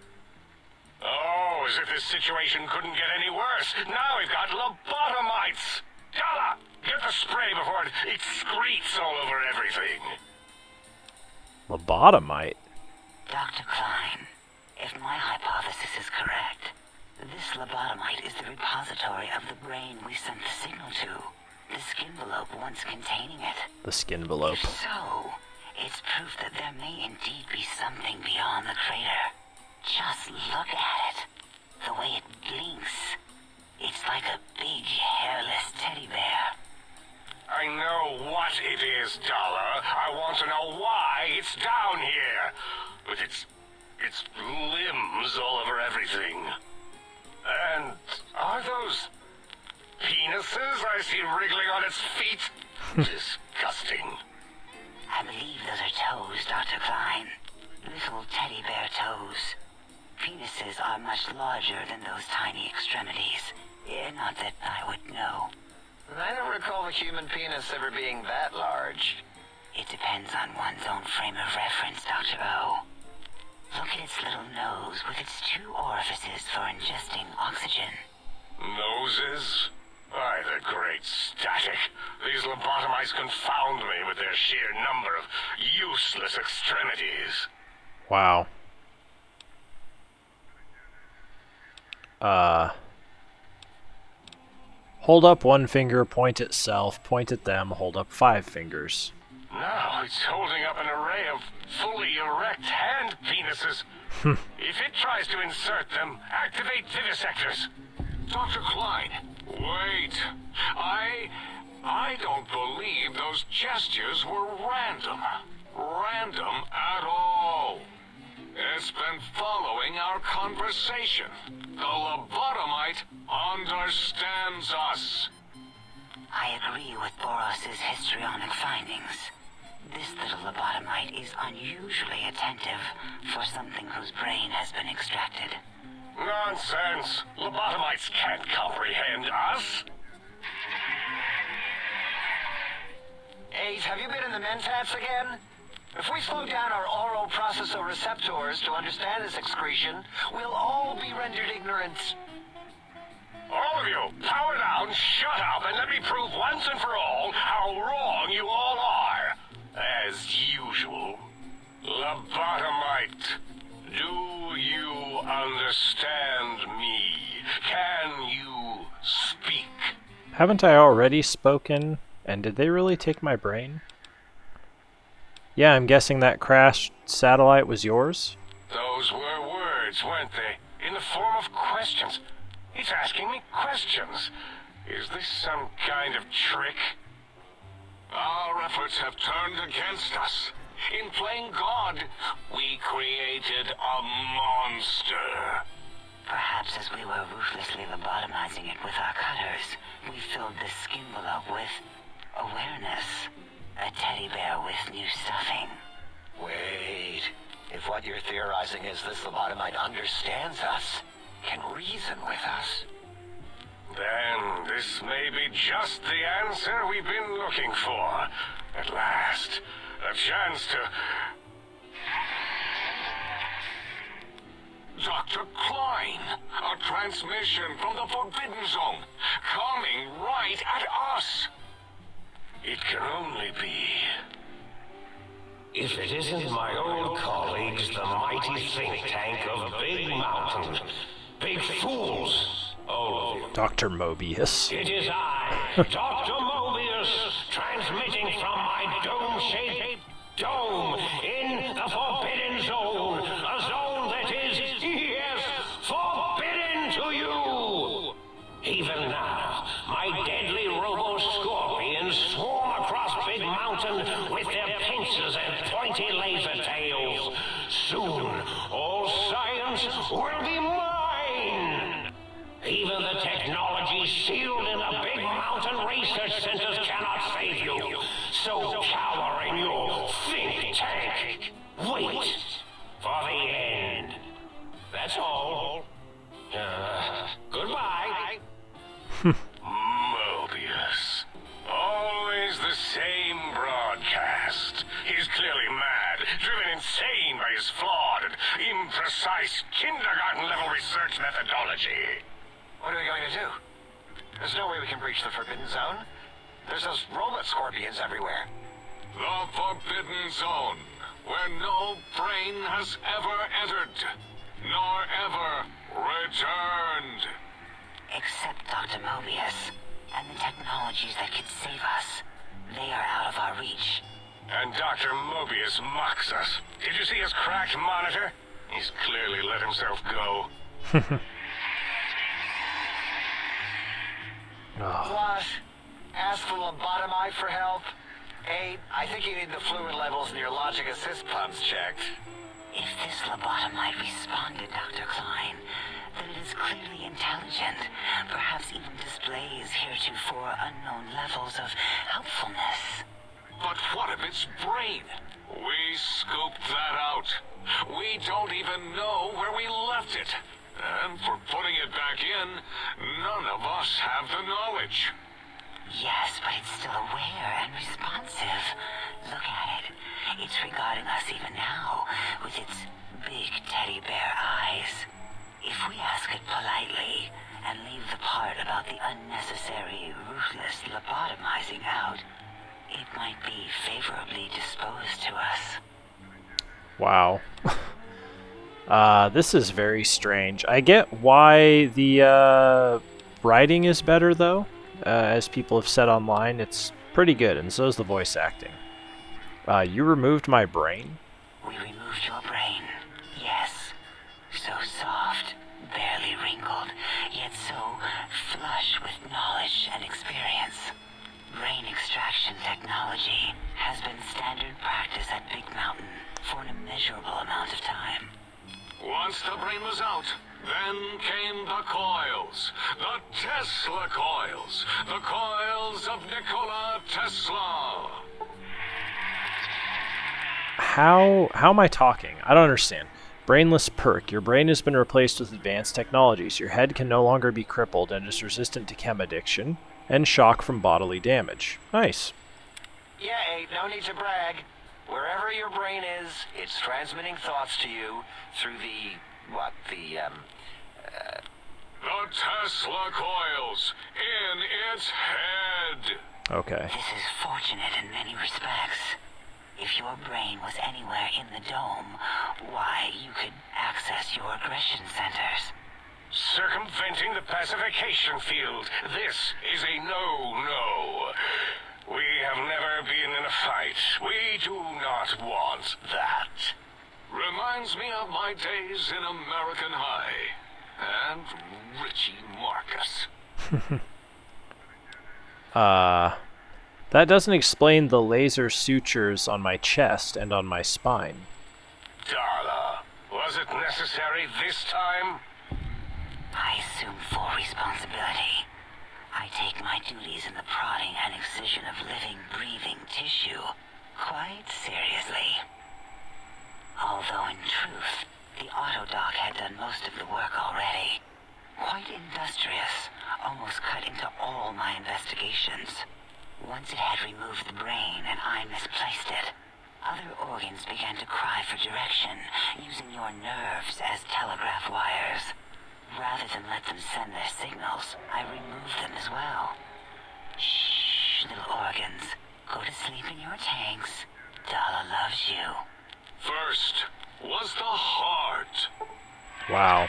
Oh, as if this situation couldn't get any worse. Now we've got lobotomites. Dalla, get the spray before it excretes all over everything. Lobotomite? Dr. Klein, if my hypothesis is correct, this lobotomite is the repository of the brain we sent the signal to. The skinvelope once containing it. The skinvelope. If so, it's proof that there may indeed be something beyond the crater. Just look at it. The way it blinks. It's like a big, hairless teddy bear. I know what it is, Dollar. I want to know why it's down here. With its limbs all over everything. And are those penises I see wriggling on its feet? Disgusting. I believe those are toes, Dr. Klein. Little teddy bear toes. Penises are much larger than those tiny extremities. Not that I would know. I don't recall the human penis ever being that large. It depends on one's own frame of reference, Dr. O. Look at its little nose with its two orifices for ingesting oxygen. Noses? By the great static. These lobotomites confound me with their sheer number of useless extremities. Wow. Hold up one finger, point at self, point at them, hold up 5 fingers. Now it's holding up an array of fully erect hand penises. If it tries to insert them, activate vivisectors. Dr. Klein, wait. I don't believe those gestures were random. Random at all. It's been following our conversation. The lobotomite understands us. I agree with Boros's histrionic findings. This little lobotomite is unusually attentive for something whose brain has been extracted. Nonsense. Lobotomites can't comprehend us. Ace, have you been in the mentats again? If we slow down our oral processoreceptors to understand this excretion, we'll all be rendered ignorant. All of you, power down, shut up, and let me prove once and for all how wrong you all are. As usual. Lobotomite, do you understand me? Can you speak? Haven't I already spoken? And did they really take my brain? Yeah, I'm guessing that crashed satellite was yours? Those were words, weren't they? In the form of questions. He's asking me questions. Is this some kind of trick? Our efforts have turned against us. In playing God, we created a monster. Perhaps as we were ruthlessly lobotomizing it with our cutters, we filled the skin envelope with awareness. A teddy bear with new stuffing. Wait. If what you're theorizing is this lobotomite understands us, can reason with us, then this may be just the answer we've been looking for. At last, a chance to... Dr. Klein, a transmission from the Forbidden Zone, coming right at us. It can only be... If it isn't my old colleagues, the mighty think tank of Big Mountain. Big fools, all of you. Dr. Mobius. It is I, Dr. Mobius, transmitting from my dome-shaped dome in the Forbidden Zone. A zone that is, yes, forbidden to you. Even now, my deadly robo-scorpions swarm across Big Mountain with their pincers and pointy laser tails. Soon, all science will be mine. Even the technology sealed in the Big Mountain research centers cannot save you. So cower in your think tank. Wait for the end. That's all. Goodbye. Mobius. Always the same broadcast. He's clearly mad, driven insane by his flawed and imprecise kindergarten-level research methodology. What are we going to do? There's no way we can breach the Forbidden Zone. There's those robot scorpions everywhere. The Forbidden Zone, where no brain has ever entered, nor ever returned. Except Dr. Mobius and the technologies that could save us. They are out of our reach. And Dr. Mobius mocks us. Did you see his cracked monitor? He's clearly let himself go. What? Ask the lobotomite for help? Hey, I think you need the fluid levels in your logic assist pumps checked. If this lobotomite responded, Dr. Klein, then it is clearly intelligent, perhaps even displays heretofore unknown levels of helpfulness. But what of its brain? We scooped that out. We don't even know where we left it. And for putting it back in, none of us have the knowledge. Yes, but it's still aware and responsive. Look at it. It's regarding us even now, with its big teddy bear eyes. If we ask it politely, and leave the part about the unnecessary, ruthless lobotomizing out, it might be favorably disposed to us. Wow. This is very strange. I get why the writing is better, though. As people have said online, it's pretty good, and so is the voice acting. You removed my brain? We removed your brain, yes. So soft, barely wrinkled, yet so flush with knowledge and experience. Brain extraction technology has been standard practice at Big Mountain for an immeasurable amount of time. Once the brain was out, then came the coils. The Tesla coils. The coils of Nikola Tesla. How am I talking? I don't understand. Brainless perk. Your brain has been replaced with advanced technologies. Your head can no longer be crippled and is resistant to chem addiction and shock from bodily damage. Nice. Yeah, Abe, no need to brag. Wherever your brain is, it's transmitting thoughts to you through The Tesla coils in its head. Okay. This is fortunate in many respects. If your brain was anywhere in the dome, why, you could access your aggression centers. Circumventing the pacification field. This is a no-no. We have never been in a fight. We do not want that. Reminds me of my days in American High. And Richie Marcus. That doesn't explain the laser sutures on my chest and on my spine. Darla, was it necessary this time? I assume full responsibility. I take my duties in the prodding and excision of living, breathing tissue quite seriously. Although in truth, the autodoc had done most of the work already. Quite industrious, almost cut into all my investigations. Once it had removed the brain and I misplaced it, other organs began to cry for direction, using your nerves as telegraph wires. Rather than let them send their signals, I removed them as well. Shh, little organs. Go to sleep in your tanks. Dala loves you. First was the heart. Wow.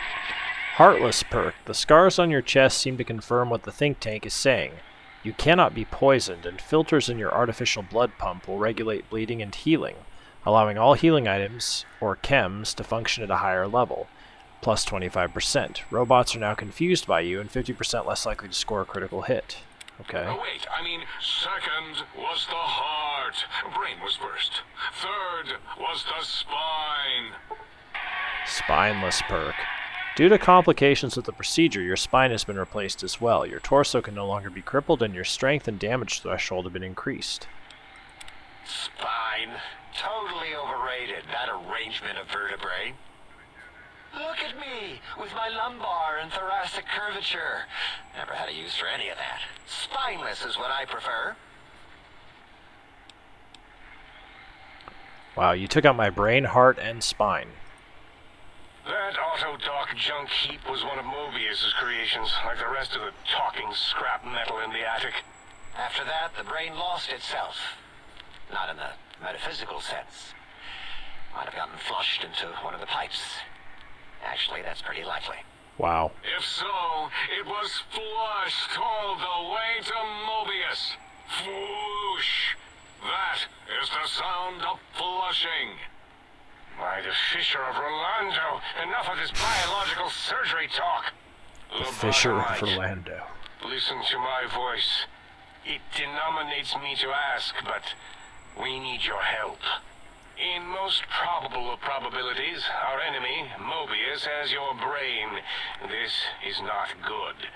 Heartless perk. The scars on your chest seem to confirm what the think tank is saying. You cannot be poisoned, and filters in your artificial blood pump will regulate bleeding and healing, allowing all healing items, or chems, to function at a higher level. Plus 25%. Robots are now confused by you and 50% less likely to score a critical hit. Okay. Oh, wait, I mean, second was the heart. Brain was first. Third was the spine. Spineless perk. Due to complications with the procedure, your spine has been replaced as well. Your torso can no longer be crippled, and your strength and damage threshold have been increased. Spine. Totally overrated, that arrangement of vertebrae. Look at me, with my lumbar and thoracic curvature. Never had a use for any of that. Spineless is what I prefer. Wow, you took out my brain, heart, and spine. That autodoc junk heap was one of Mobius's creations, like the rest of the talking scrap metal in the attic. After that, the brain lost itself. Not in the metaphysical sense. Might have gotten flushed into one of the pipes. Actually, that's pretty likely. Wow. If so, it was flushed all the way to Mobius. Flush. That is the sound of flushing. By the Fisher of Rolando, enough of this biological surgery talk. The Fisher of Lobotomite, Orlando. listen to my voice. It denominates me to ask, but we need your help. In most probable of probabilities, our enemy, Mobius, has your brain. This is not good.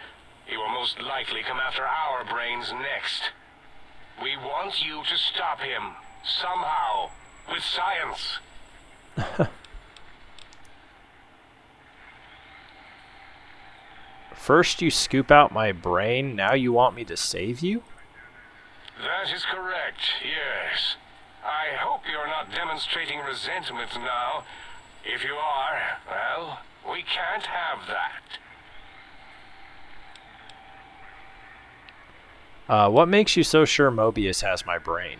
He will most likely come after our brains next. We want you to stop him, somehow, with science. First you scoop out my brain, now you want me to save you? That is correct, yes. I hope you're not demonstrating resentment now. If you are, well, we can't have that. What makes you so sure Mobius has my brain?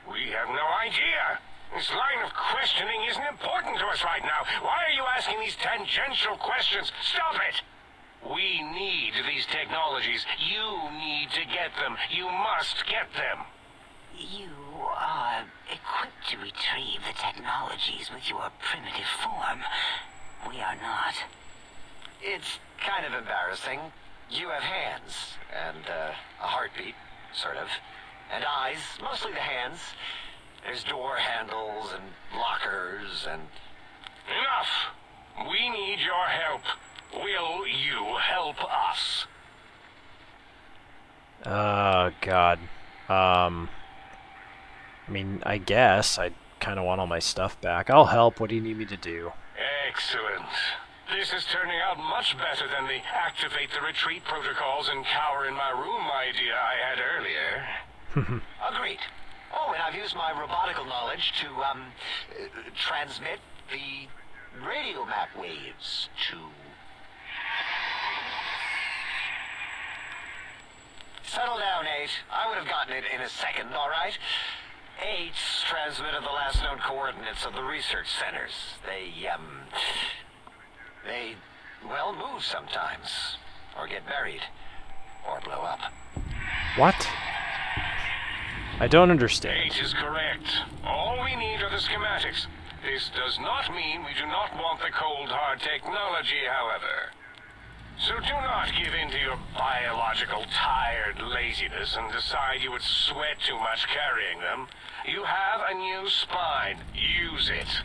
We have no idea. This line of questioning isn't important to us right now. Why are you asking these tangential questions? Stop it! We need these technologies. You need to get them. You must get them. You are equipped to retrieve the technologies with your primitive form. We are not. It's kind of embarrassing. You have hands, and a heartbeat, sort of. And eyes, mostly the hands. There's door handles and lockers and... Enough! We need your help. Will you help us? God. I mean, I guess. I kind of want all my stuff back. I'll help. What do you need me to do? Excellent. This is turning out much better than the activate the retreat protocols and cower in my room idea I had earlier. Agreed. Oh, and I've used my robotical knowledge to, transmit the radio map waves to... Settle down, 8. I would have gotten it in a second, all right? 8's transmitted the last known coordinates of the research centers. They, well, move sometimes. Or get buried. Or blow up. What? I don't understand. 8 is correct. All we need are the schematics. This does not mean we do not want the cold hard technology, however. So do not give in to your biological tired laziness and decide you would sweat too much carrying them. You have a new spine. Use it.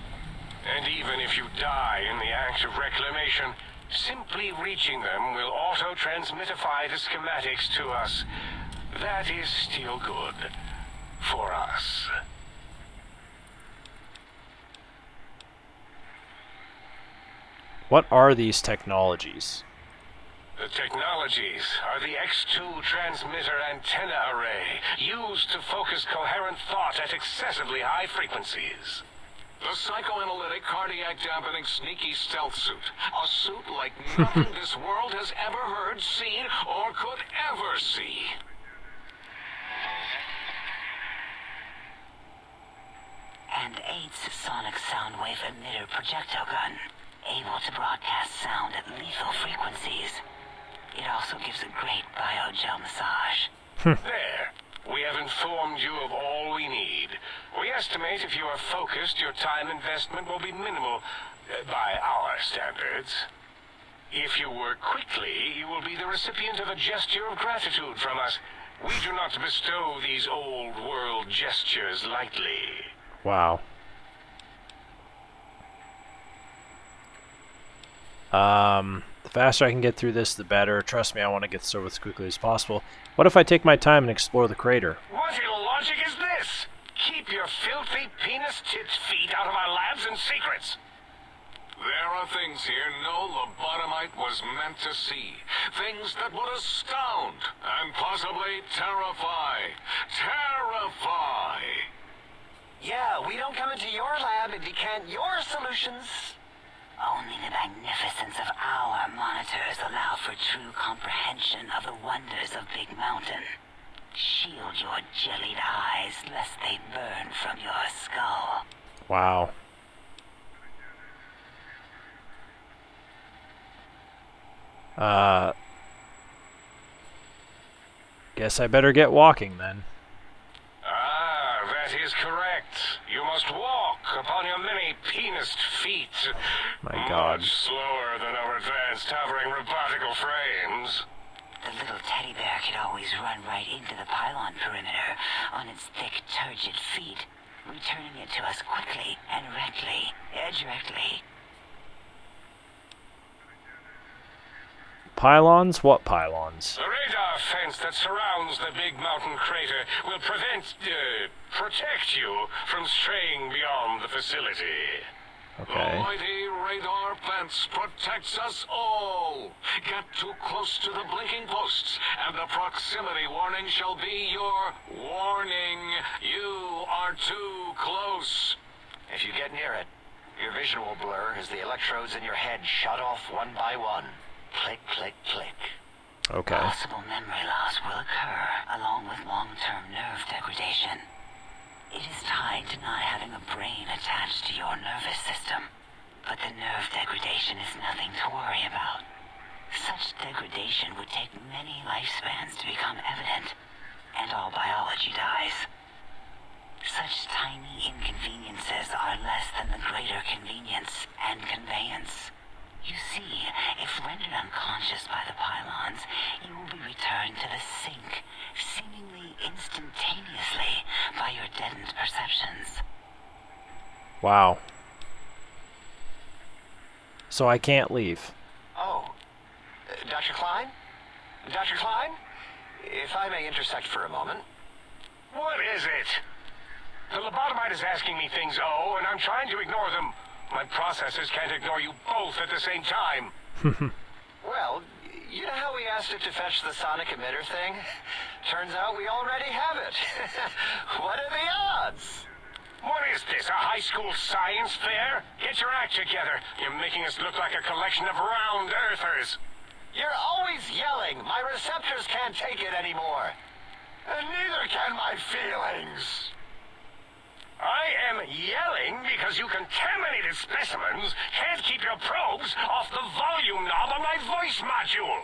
And even if you die in the act of reclamation, simply reaching them will auto-transmitify the schematics to us. That is still good. For us. What are these technologies? The technologies are the X2 transmitter antenna array, used to focus coherent thought at excessively high frequencies. The psychoanalytic, cardiac dampening, sneaky stealth suit. A suit like nothing this world has ever heard, seen, or could ever see. And 8's sonic sound wave emitter projectile gun, able to broadcast sound at lethal frequencies. It also gives a great biogel massage. There. We have informed you of all we need. We estimate if you are focused, your time investment will be minimal, by our standards. If you work quickly, you will be the recipient of a gesture of gratitude from us. We do not bestow these old world gestures lightly. Wow. The faster I can get through this, the better. Trust me, I want to get this over as quickly as possible. What if I take my time and explore the crater? What illogic is this? Keep your filthy penis-tipped feet out of our labs and secrets. There are things here no lobotomite was meant to see. Things that would astound and possibly terrify. Terrify! Yeah, we don't come into your lab and decant your solutions. Only the magnificence of our monitors allow for true comprehension of the wonders of Big Mountain. Shield your jellied eyes lest they burn from your skull. Wow. Guess I better get walking then. Ah, that is correct. You must walk upon your many penised feet. My God. Much slower than our advanced hovering robotical frames. The little teddy bear could always run right into the pylon perimeter on its thick, turgid feet, returning it to us quickly and directly. Pylons? What pylons? The radar fence that surrounds the big mountain crater will protect you from straying beyond the facility. The Okay. mighty radar fence protects us all. Get too close to the blinking posts, and the proximity warning shall be your warning. You are too close. If you get near it, your vision will blur as the electrodes in your head shut off one by one. Click, click, click. Okay. Possible memory loss will occur, along with long-term nerve degradation. It is tied to not having a brain attached to your nervous system, but the nerve degradation is nothing to worry about. Such degradation would take many lifespans to become evident, and all biology dies. Such tiny inconveniences are less than the greater convenience and conveyance. You see, if rendered unconscious by the pylons, you will be returned to the sink, seemingly instantaneously by your deadened perceptions. Wow. So I can't leave. Oh, Dr. Klein? Dr. Klein? If I may intersect for a moment. What is it? The lobotomite is asking me things, and I'm trying to ignore them. My processors can't ignore you both at the same time. Well, You know how we asked it to fetch the sonic emitter thing? Turns out we already have it. What are the odds? What is this, a high school science fair? Get your act together. You're making us look like a collection of round earthers. You're always yelling. My receptors can't take it anymore. And neither can my feelings. I am yelling because you contaminated specimens can't keep your probes off the volume knob on my voice module.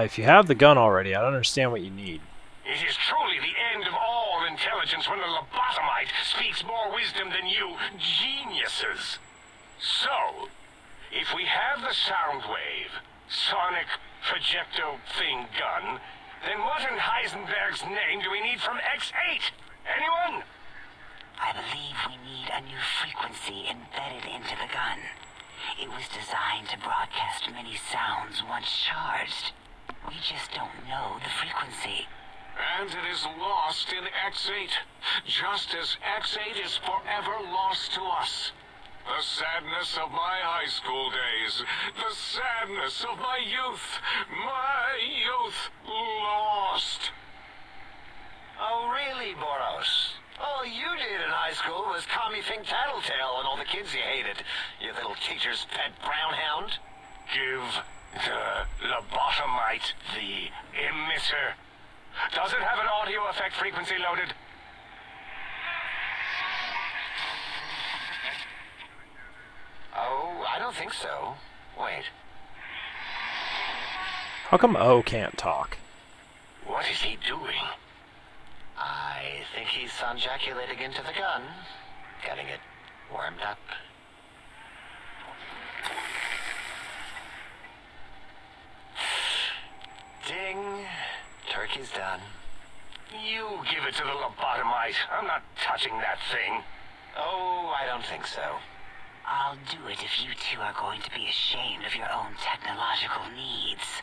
If you have the gun already, I don't understand what you need. It is truly the end of all intelligence when the lobotomite speaks more wisdom than you geniuses. So, if we have the sound wave, sonic projecto thing gun, then what in Heisenberg's name do we need from X8? Anyone? I believe we need a new frequency embedded into the gun. It was designed to broadcast many sounds once charged. We just don't know the frequency. And it is lost in X8, just as X8 is forever lost to us. The sadness of my high school days, the sadness of my youth lost. Oh, really, Boros? All you did in high school was call me Fink Tattletale and all the kids you hated, you little teacher's pet brown hound. Give the lobotomite the emitter. Does it have an audio effect frequency loaded? Oh, I don't think so. Wait. How come O can't talk? What is he doing? I think he's sonjaculating into the gun, getting it warmed up. Ding. Turkey's done. You give it to the lobotomite. I'm not touching that thing. Oh, I don't think so. I'll do it if you two are going to be ashamed of your own technological needs.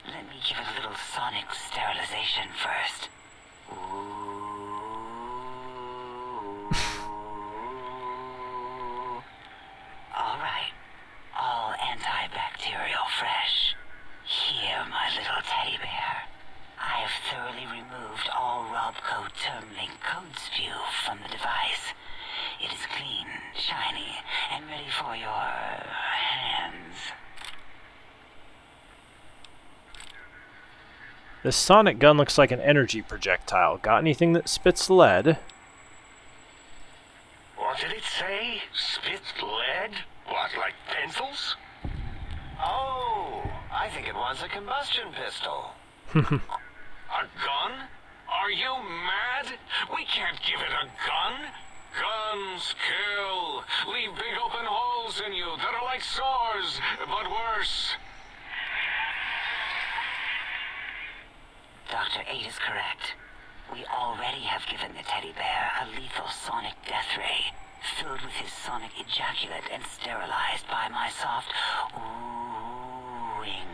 Let me give it a little sonic sterilization first. Alright. All antibacterial fresh. Here, my little teddy bear. I have thoroughly removed all Robco termlink code spew from the device. It is clean, shiny, and ready for your hands. This sonic gun looks like an energy projectile. Got anything that spits lead? What did it say? Spits lead? What, like pencils? Oh, I think it wants a combustion pistol. A gun? Are you mad? We can't give it a gun. Guns kill. Leave big open holes in you that are like sores, but worse. Dr. 8 is correct. We already have given the teddy bear a lethal sonic death ray, filled with his sonic ejaculate and sterilized by my soft oohing.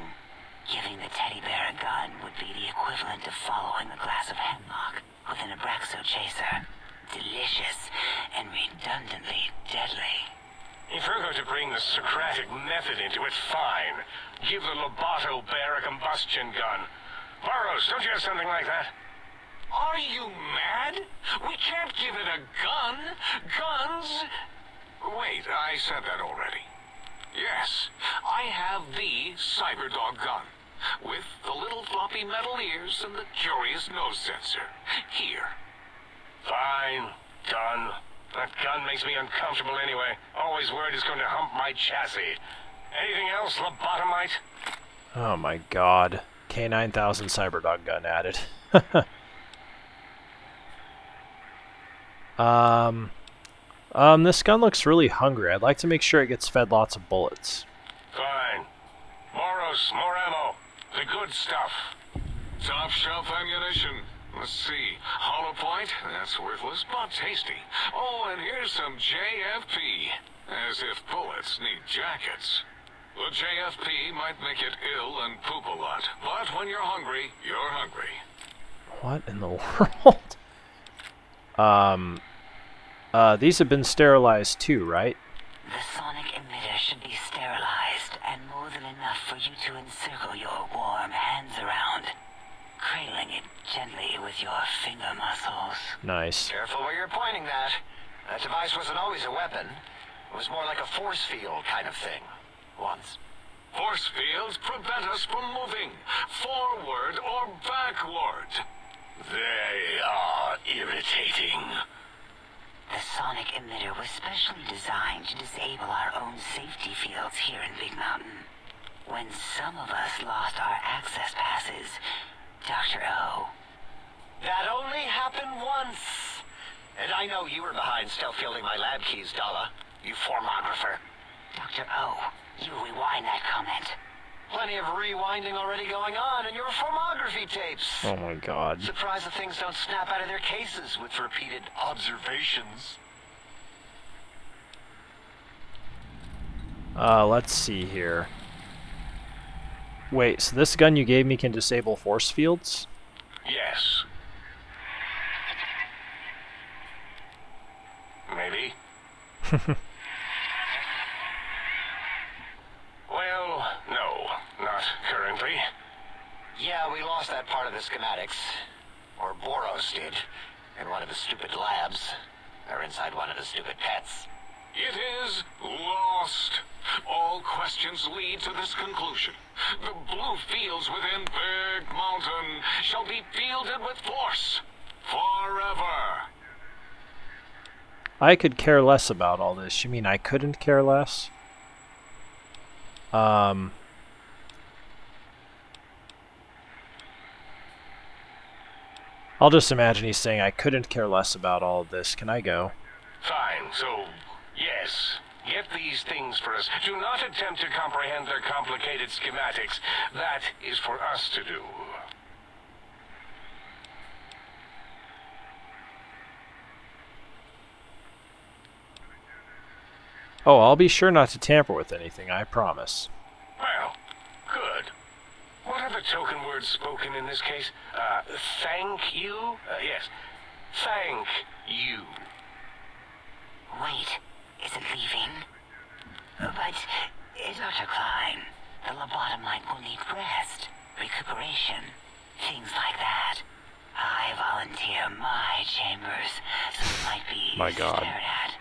Giving the teddy bear a gun would be the equivalent of following a glass of hemlock with an Abraxo chaser. Delicious and redundantly deadly. If we're going to bring the Socratic method into it, fine. Give the Loboto bear a combustion gun. Burroughs, don't you have something like that? Are you mad? We can't give it a gun. Guns... Wait, I said that already. Yes, I have the Cyberdog gun, with the little floppy metal ears and the curious nose sensor. Here. Fine. Done. That gun makes me uncomfortable anyway. Always worried it's going to hump my chassis. Anything else, lobotomite? Oh my god. K9000 Cyberdog gun added. This gun looks really hungry. I'd like to make sure it gets fed lots of bullets. Fine. Moros, more ammo. The good stuff. Top shelf ammunition. Let's see. Hollow point? That's worthless, but tasty. Oh, and here's some JFP. As if bullets need jackets. The JFP might make it ill and poop a lot, but when you're hungry, you're hungry. What in the world? These have been sterilized too, right? The sonic emitter should be sterilized and more than enough for you to encircle your warm hands around, cradling it gently with your finger muscles. Nice. Careful where you're pointing that. That device wasn't always a weapon. It was more like a force field kind of thing. Once. Force fields prevent us from moving forward or backward. They are irritating. The sonic emitter was specially designed to disable our own safety fields here in Big Mountain. When some of us lost our access passes, Dr. O. That only happened once. And I know you were behind stealth fielding my lab keys, Dalla. You formographer. Dr. O, you rewind that comment. Plenty of rewinding already going on in your formography tapes. Oh my god. Surprised the things don't snap out of their cases with repeated observations. Let's see here. Wait, so this gun you gave me can disable force fields? Yes. Maybe. Well, no, not currently. Yeah, we lost that part of the schematics. Or Boros did. In one of the stupid labs. Or inside one of the stupid pets. It is lost. All questions lead to this conclusion. The blue fields within Big Mountain shall be fielded with force. Forever. I could care less about all this. You mean I couldn't care less? I'll just imagine he's saying I couldn't care less about all of this. Can I go? Fine, so, yes. Get these things for us. Do not attempt to comprehend their complicated schematics. That is for us to do. Oh, I'll be sure not to tamper with anything, I promise. Well, good. What are the token words spoken in this case? Thank you? Yes. Thank you. Wait, is it leaving? But, Dr. Klein, the lobotomite will need rest, recuperation, things like that. I volunteer my chambers, so it might be My God. stared at.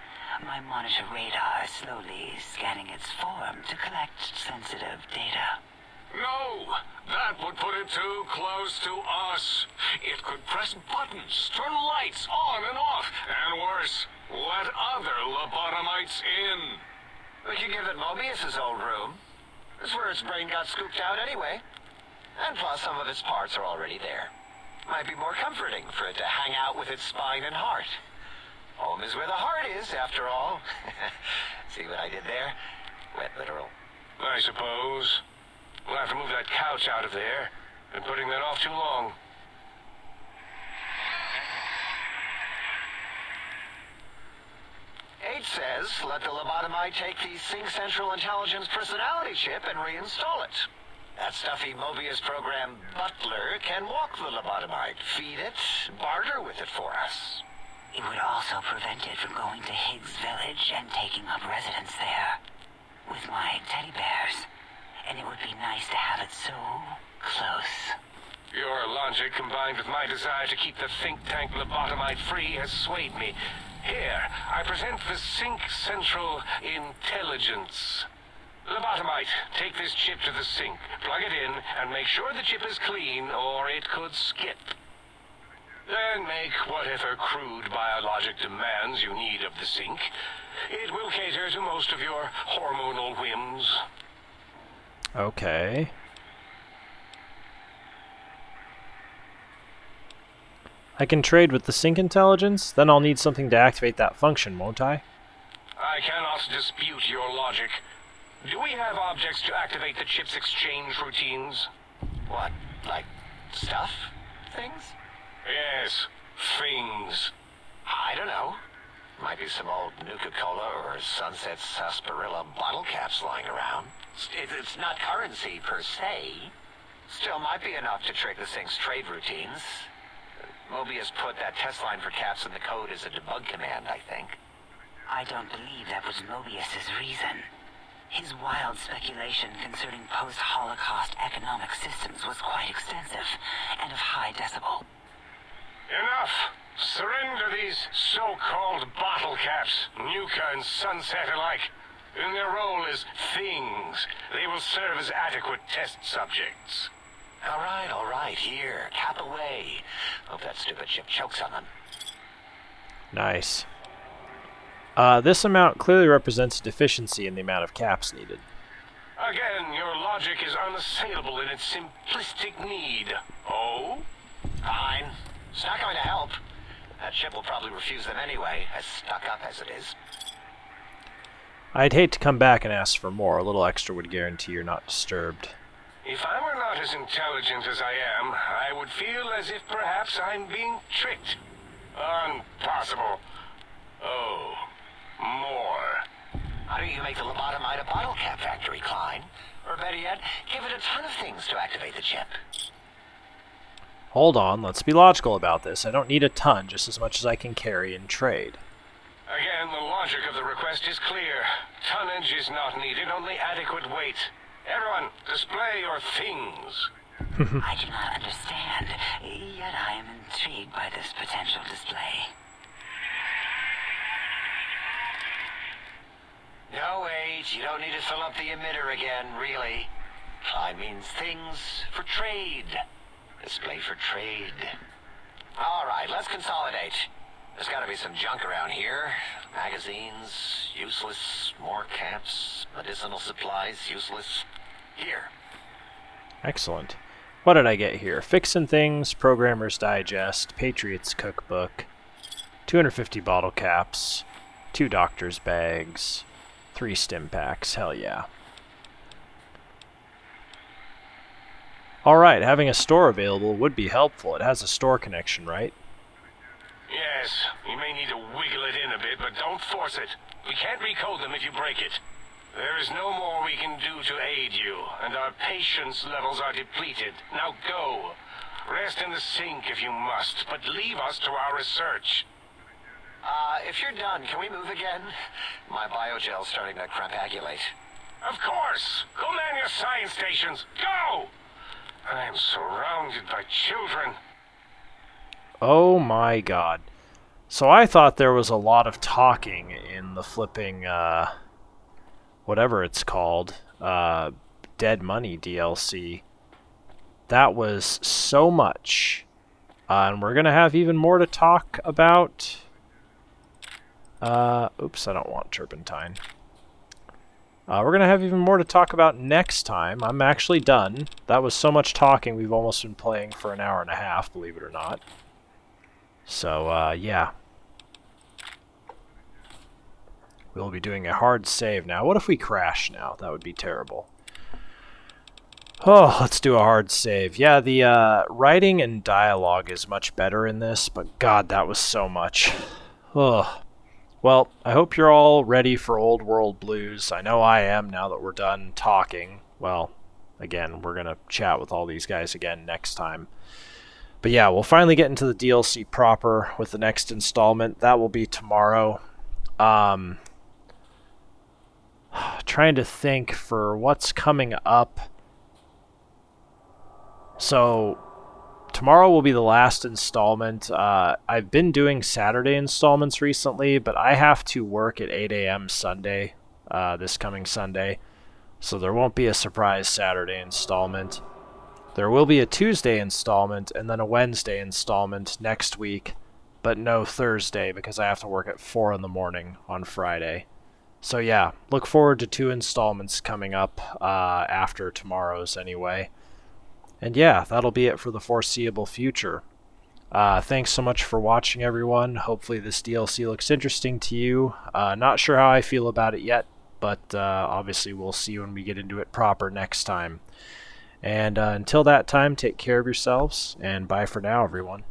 My monitor radar is slowly scanning its form to collect sensitive data. No! That would put it too close to us. It could press buttons, turn lights on and off, and worse, let other lobotomites in. We could give it Mobius's old room. That's where its brain got scooped out anyway. And plus, some of its parts are already there. Might be more comforting for it to hang out with its spine and heart. Home is where the heart is, after all. See what I did there? Wet literal. I suppose. We'll have to move that couch out of there. Been putting that off too long. H says, let the lobotomite take the Sync Central Intelligence personality chip and reinstall it. That stuffy Mobius program butler can walk the lobotomite, feed it, barter with it for us. It would also prevent it from going to Higgs Village and taking up residence there. With my teddy bears. And it would be nice to have it so close. Your logic combined with my desire to keep the think tank lobotomite free has swayed me. Here, I present the Sync Central Intelligence. Lobotomite, take this chip to the sink, plug it in, and make sure the chip is clean, or it could skip. Then make whatever crude biologic demands you need of the sink. It will cater to most of your hormonal whims. Okay. I can trade with the sync intelligence? Then I'll need something to activate that function, won't I? I cannot dispute your logic. Do we have objects to activate the chip's exchange routines? What, like stuff? Things? Yes, things. I don't know. Might be some old Nuka-Cola or Sunset Sarsaparilla bottle caps lying around. It's not currency per se. Still might be enough to trick the Sync's trade routines. Mobius put that test line for caps in the code as a debug command, I think. I don't believe that was Mobius's reason. His wild speculation concerning post-Holocaust economic systems was quite extensive and of high decibel. Enough! Surrender these so-called bottle caps, Nuka and Sunset alike. In their role as things, they will serve as adequate test subjects. All right, here, cap away. Hope that stupid ship chokes on them. Nice. This amount clearly represents a deficiency in the amount of caps needed. Again, your logic is unassailable in its simplistic need. Oh? Fine. It's not going to help. That ship will probably refuse them anyway, as stuck up as it is. I'd hate to come back and ask for more. A little extra would guarantee you're not disturbed. If I were not as intelligent as I am, I would feel as if perhaps I'm being tricked. Impossible. Oh, more. How do you make the Lobotomite a bottle cap factory, Klein? Or better yet, give it a ton of things to activate the chip. Hold on, let's be logical about this. I don't need a ton, just as much as I can carry and trade. Again, the logic of the request is clear. Tonnage is not needed, only adequate weight. Everyone, display your things. I do not understand, yet I am intrigued by this potential display. No, wait, you don't need to fill up the emitter again, really. Klein means things for trade. Display for trade. All right, let's consolidate. There's got to be some junk around here. Magazines, useless. More caps, medicinal supplies, useless. Here. Excellent. What did I get here? Fixin' Things, Programmer's Digest, Patriot's Cookbook, 250 bottle caps, 2 doctor's bags, 3 stim packs. Hell yeah. Alright, having a store available would be helpful. It has a store connection, right? Yes, you may need to wiggle it in a bit, but don't force it. We can't recode them if you break it. There is no more we can do to aid you, and our patience levels are depleted. Now go. Rest in the sink if you must, but leave us to our research. If you're done, can we move again? My biogel's starting to crampagulate. Of course! Go man your science stations! Go! I am surrounded by children. Oh my god. So I thought there was a lot of talking in the flipping, whatever it's called, Dead Money DLC. That was so much. And we're going to have even more to talk about. Oops, I don't want turpentine. We're going to have even more to talk about next time. I'm actually done. That was so much talking, we've almost been playing for an hour and a half, believe it or not. So, yeah. We'll be doing a hard save now. What if we crash now? That would be terrible. Oh, let's do a hard save. Yeah, the writing and dialogue is much better in this, but god, that was so much. Ugh. Well, I hope you're all ready for Old World Blues. I know I am now that we're done talking. Well, again, we're going to chat with all these guys again next time. But yeah, we'll finally get into the DLC proper with the next installment. That will be tomorrow. Trying to think for what's coming up. So, tomorrow will be the last installment. I've been doing Saturday installments recently, but I have to work at 8 a.m. Sunday, this coming Sunday. So there won't be a surprise Saturday installment. There will be a Tuesday installment and then a Wednesday installment next week, but no Thursday because I have to work at 4 in the morning on Friday. So yeah, look forward to 2 installments coming up after tomorrow's anyway. And yeah, that'll be it for the foreseeable future. Thanks so much for watching, everyone. Hopefully this DLC looks interesting to you. Not sure how I feel about it yet, but obviously we'll see when we get into it proper next time. And until that time, take care of yourselves, and bye for now, everyone.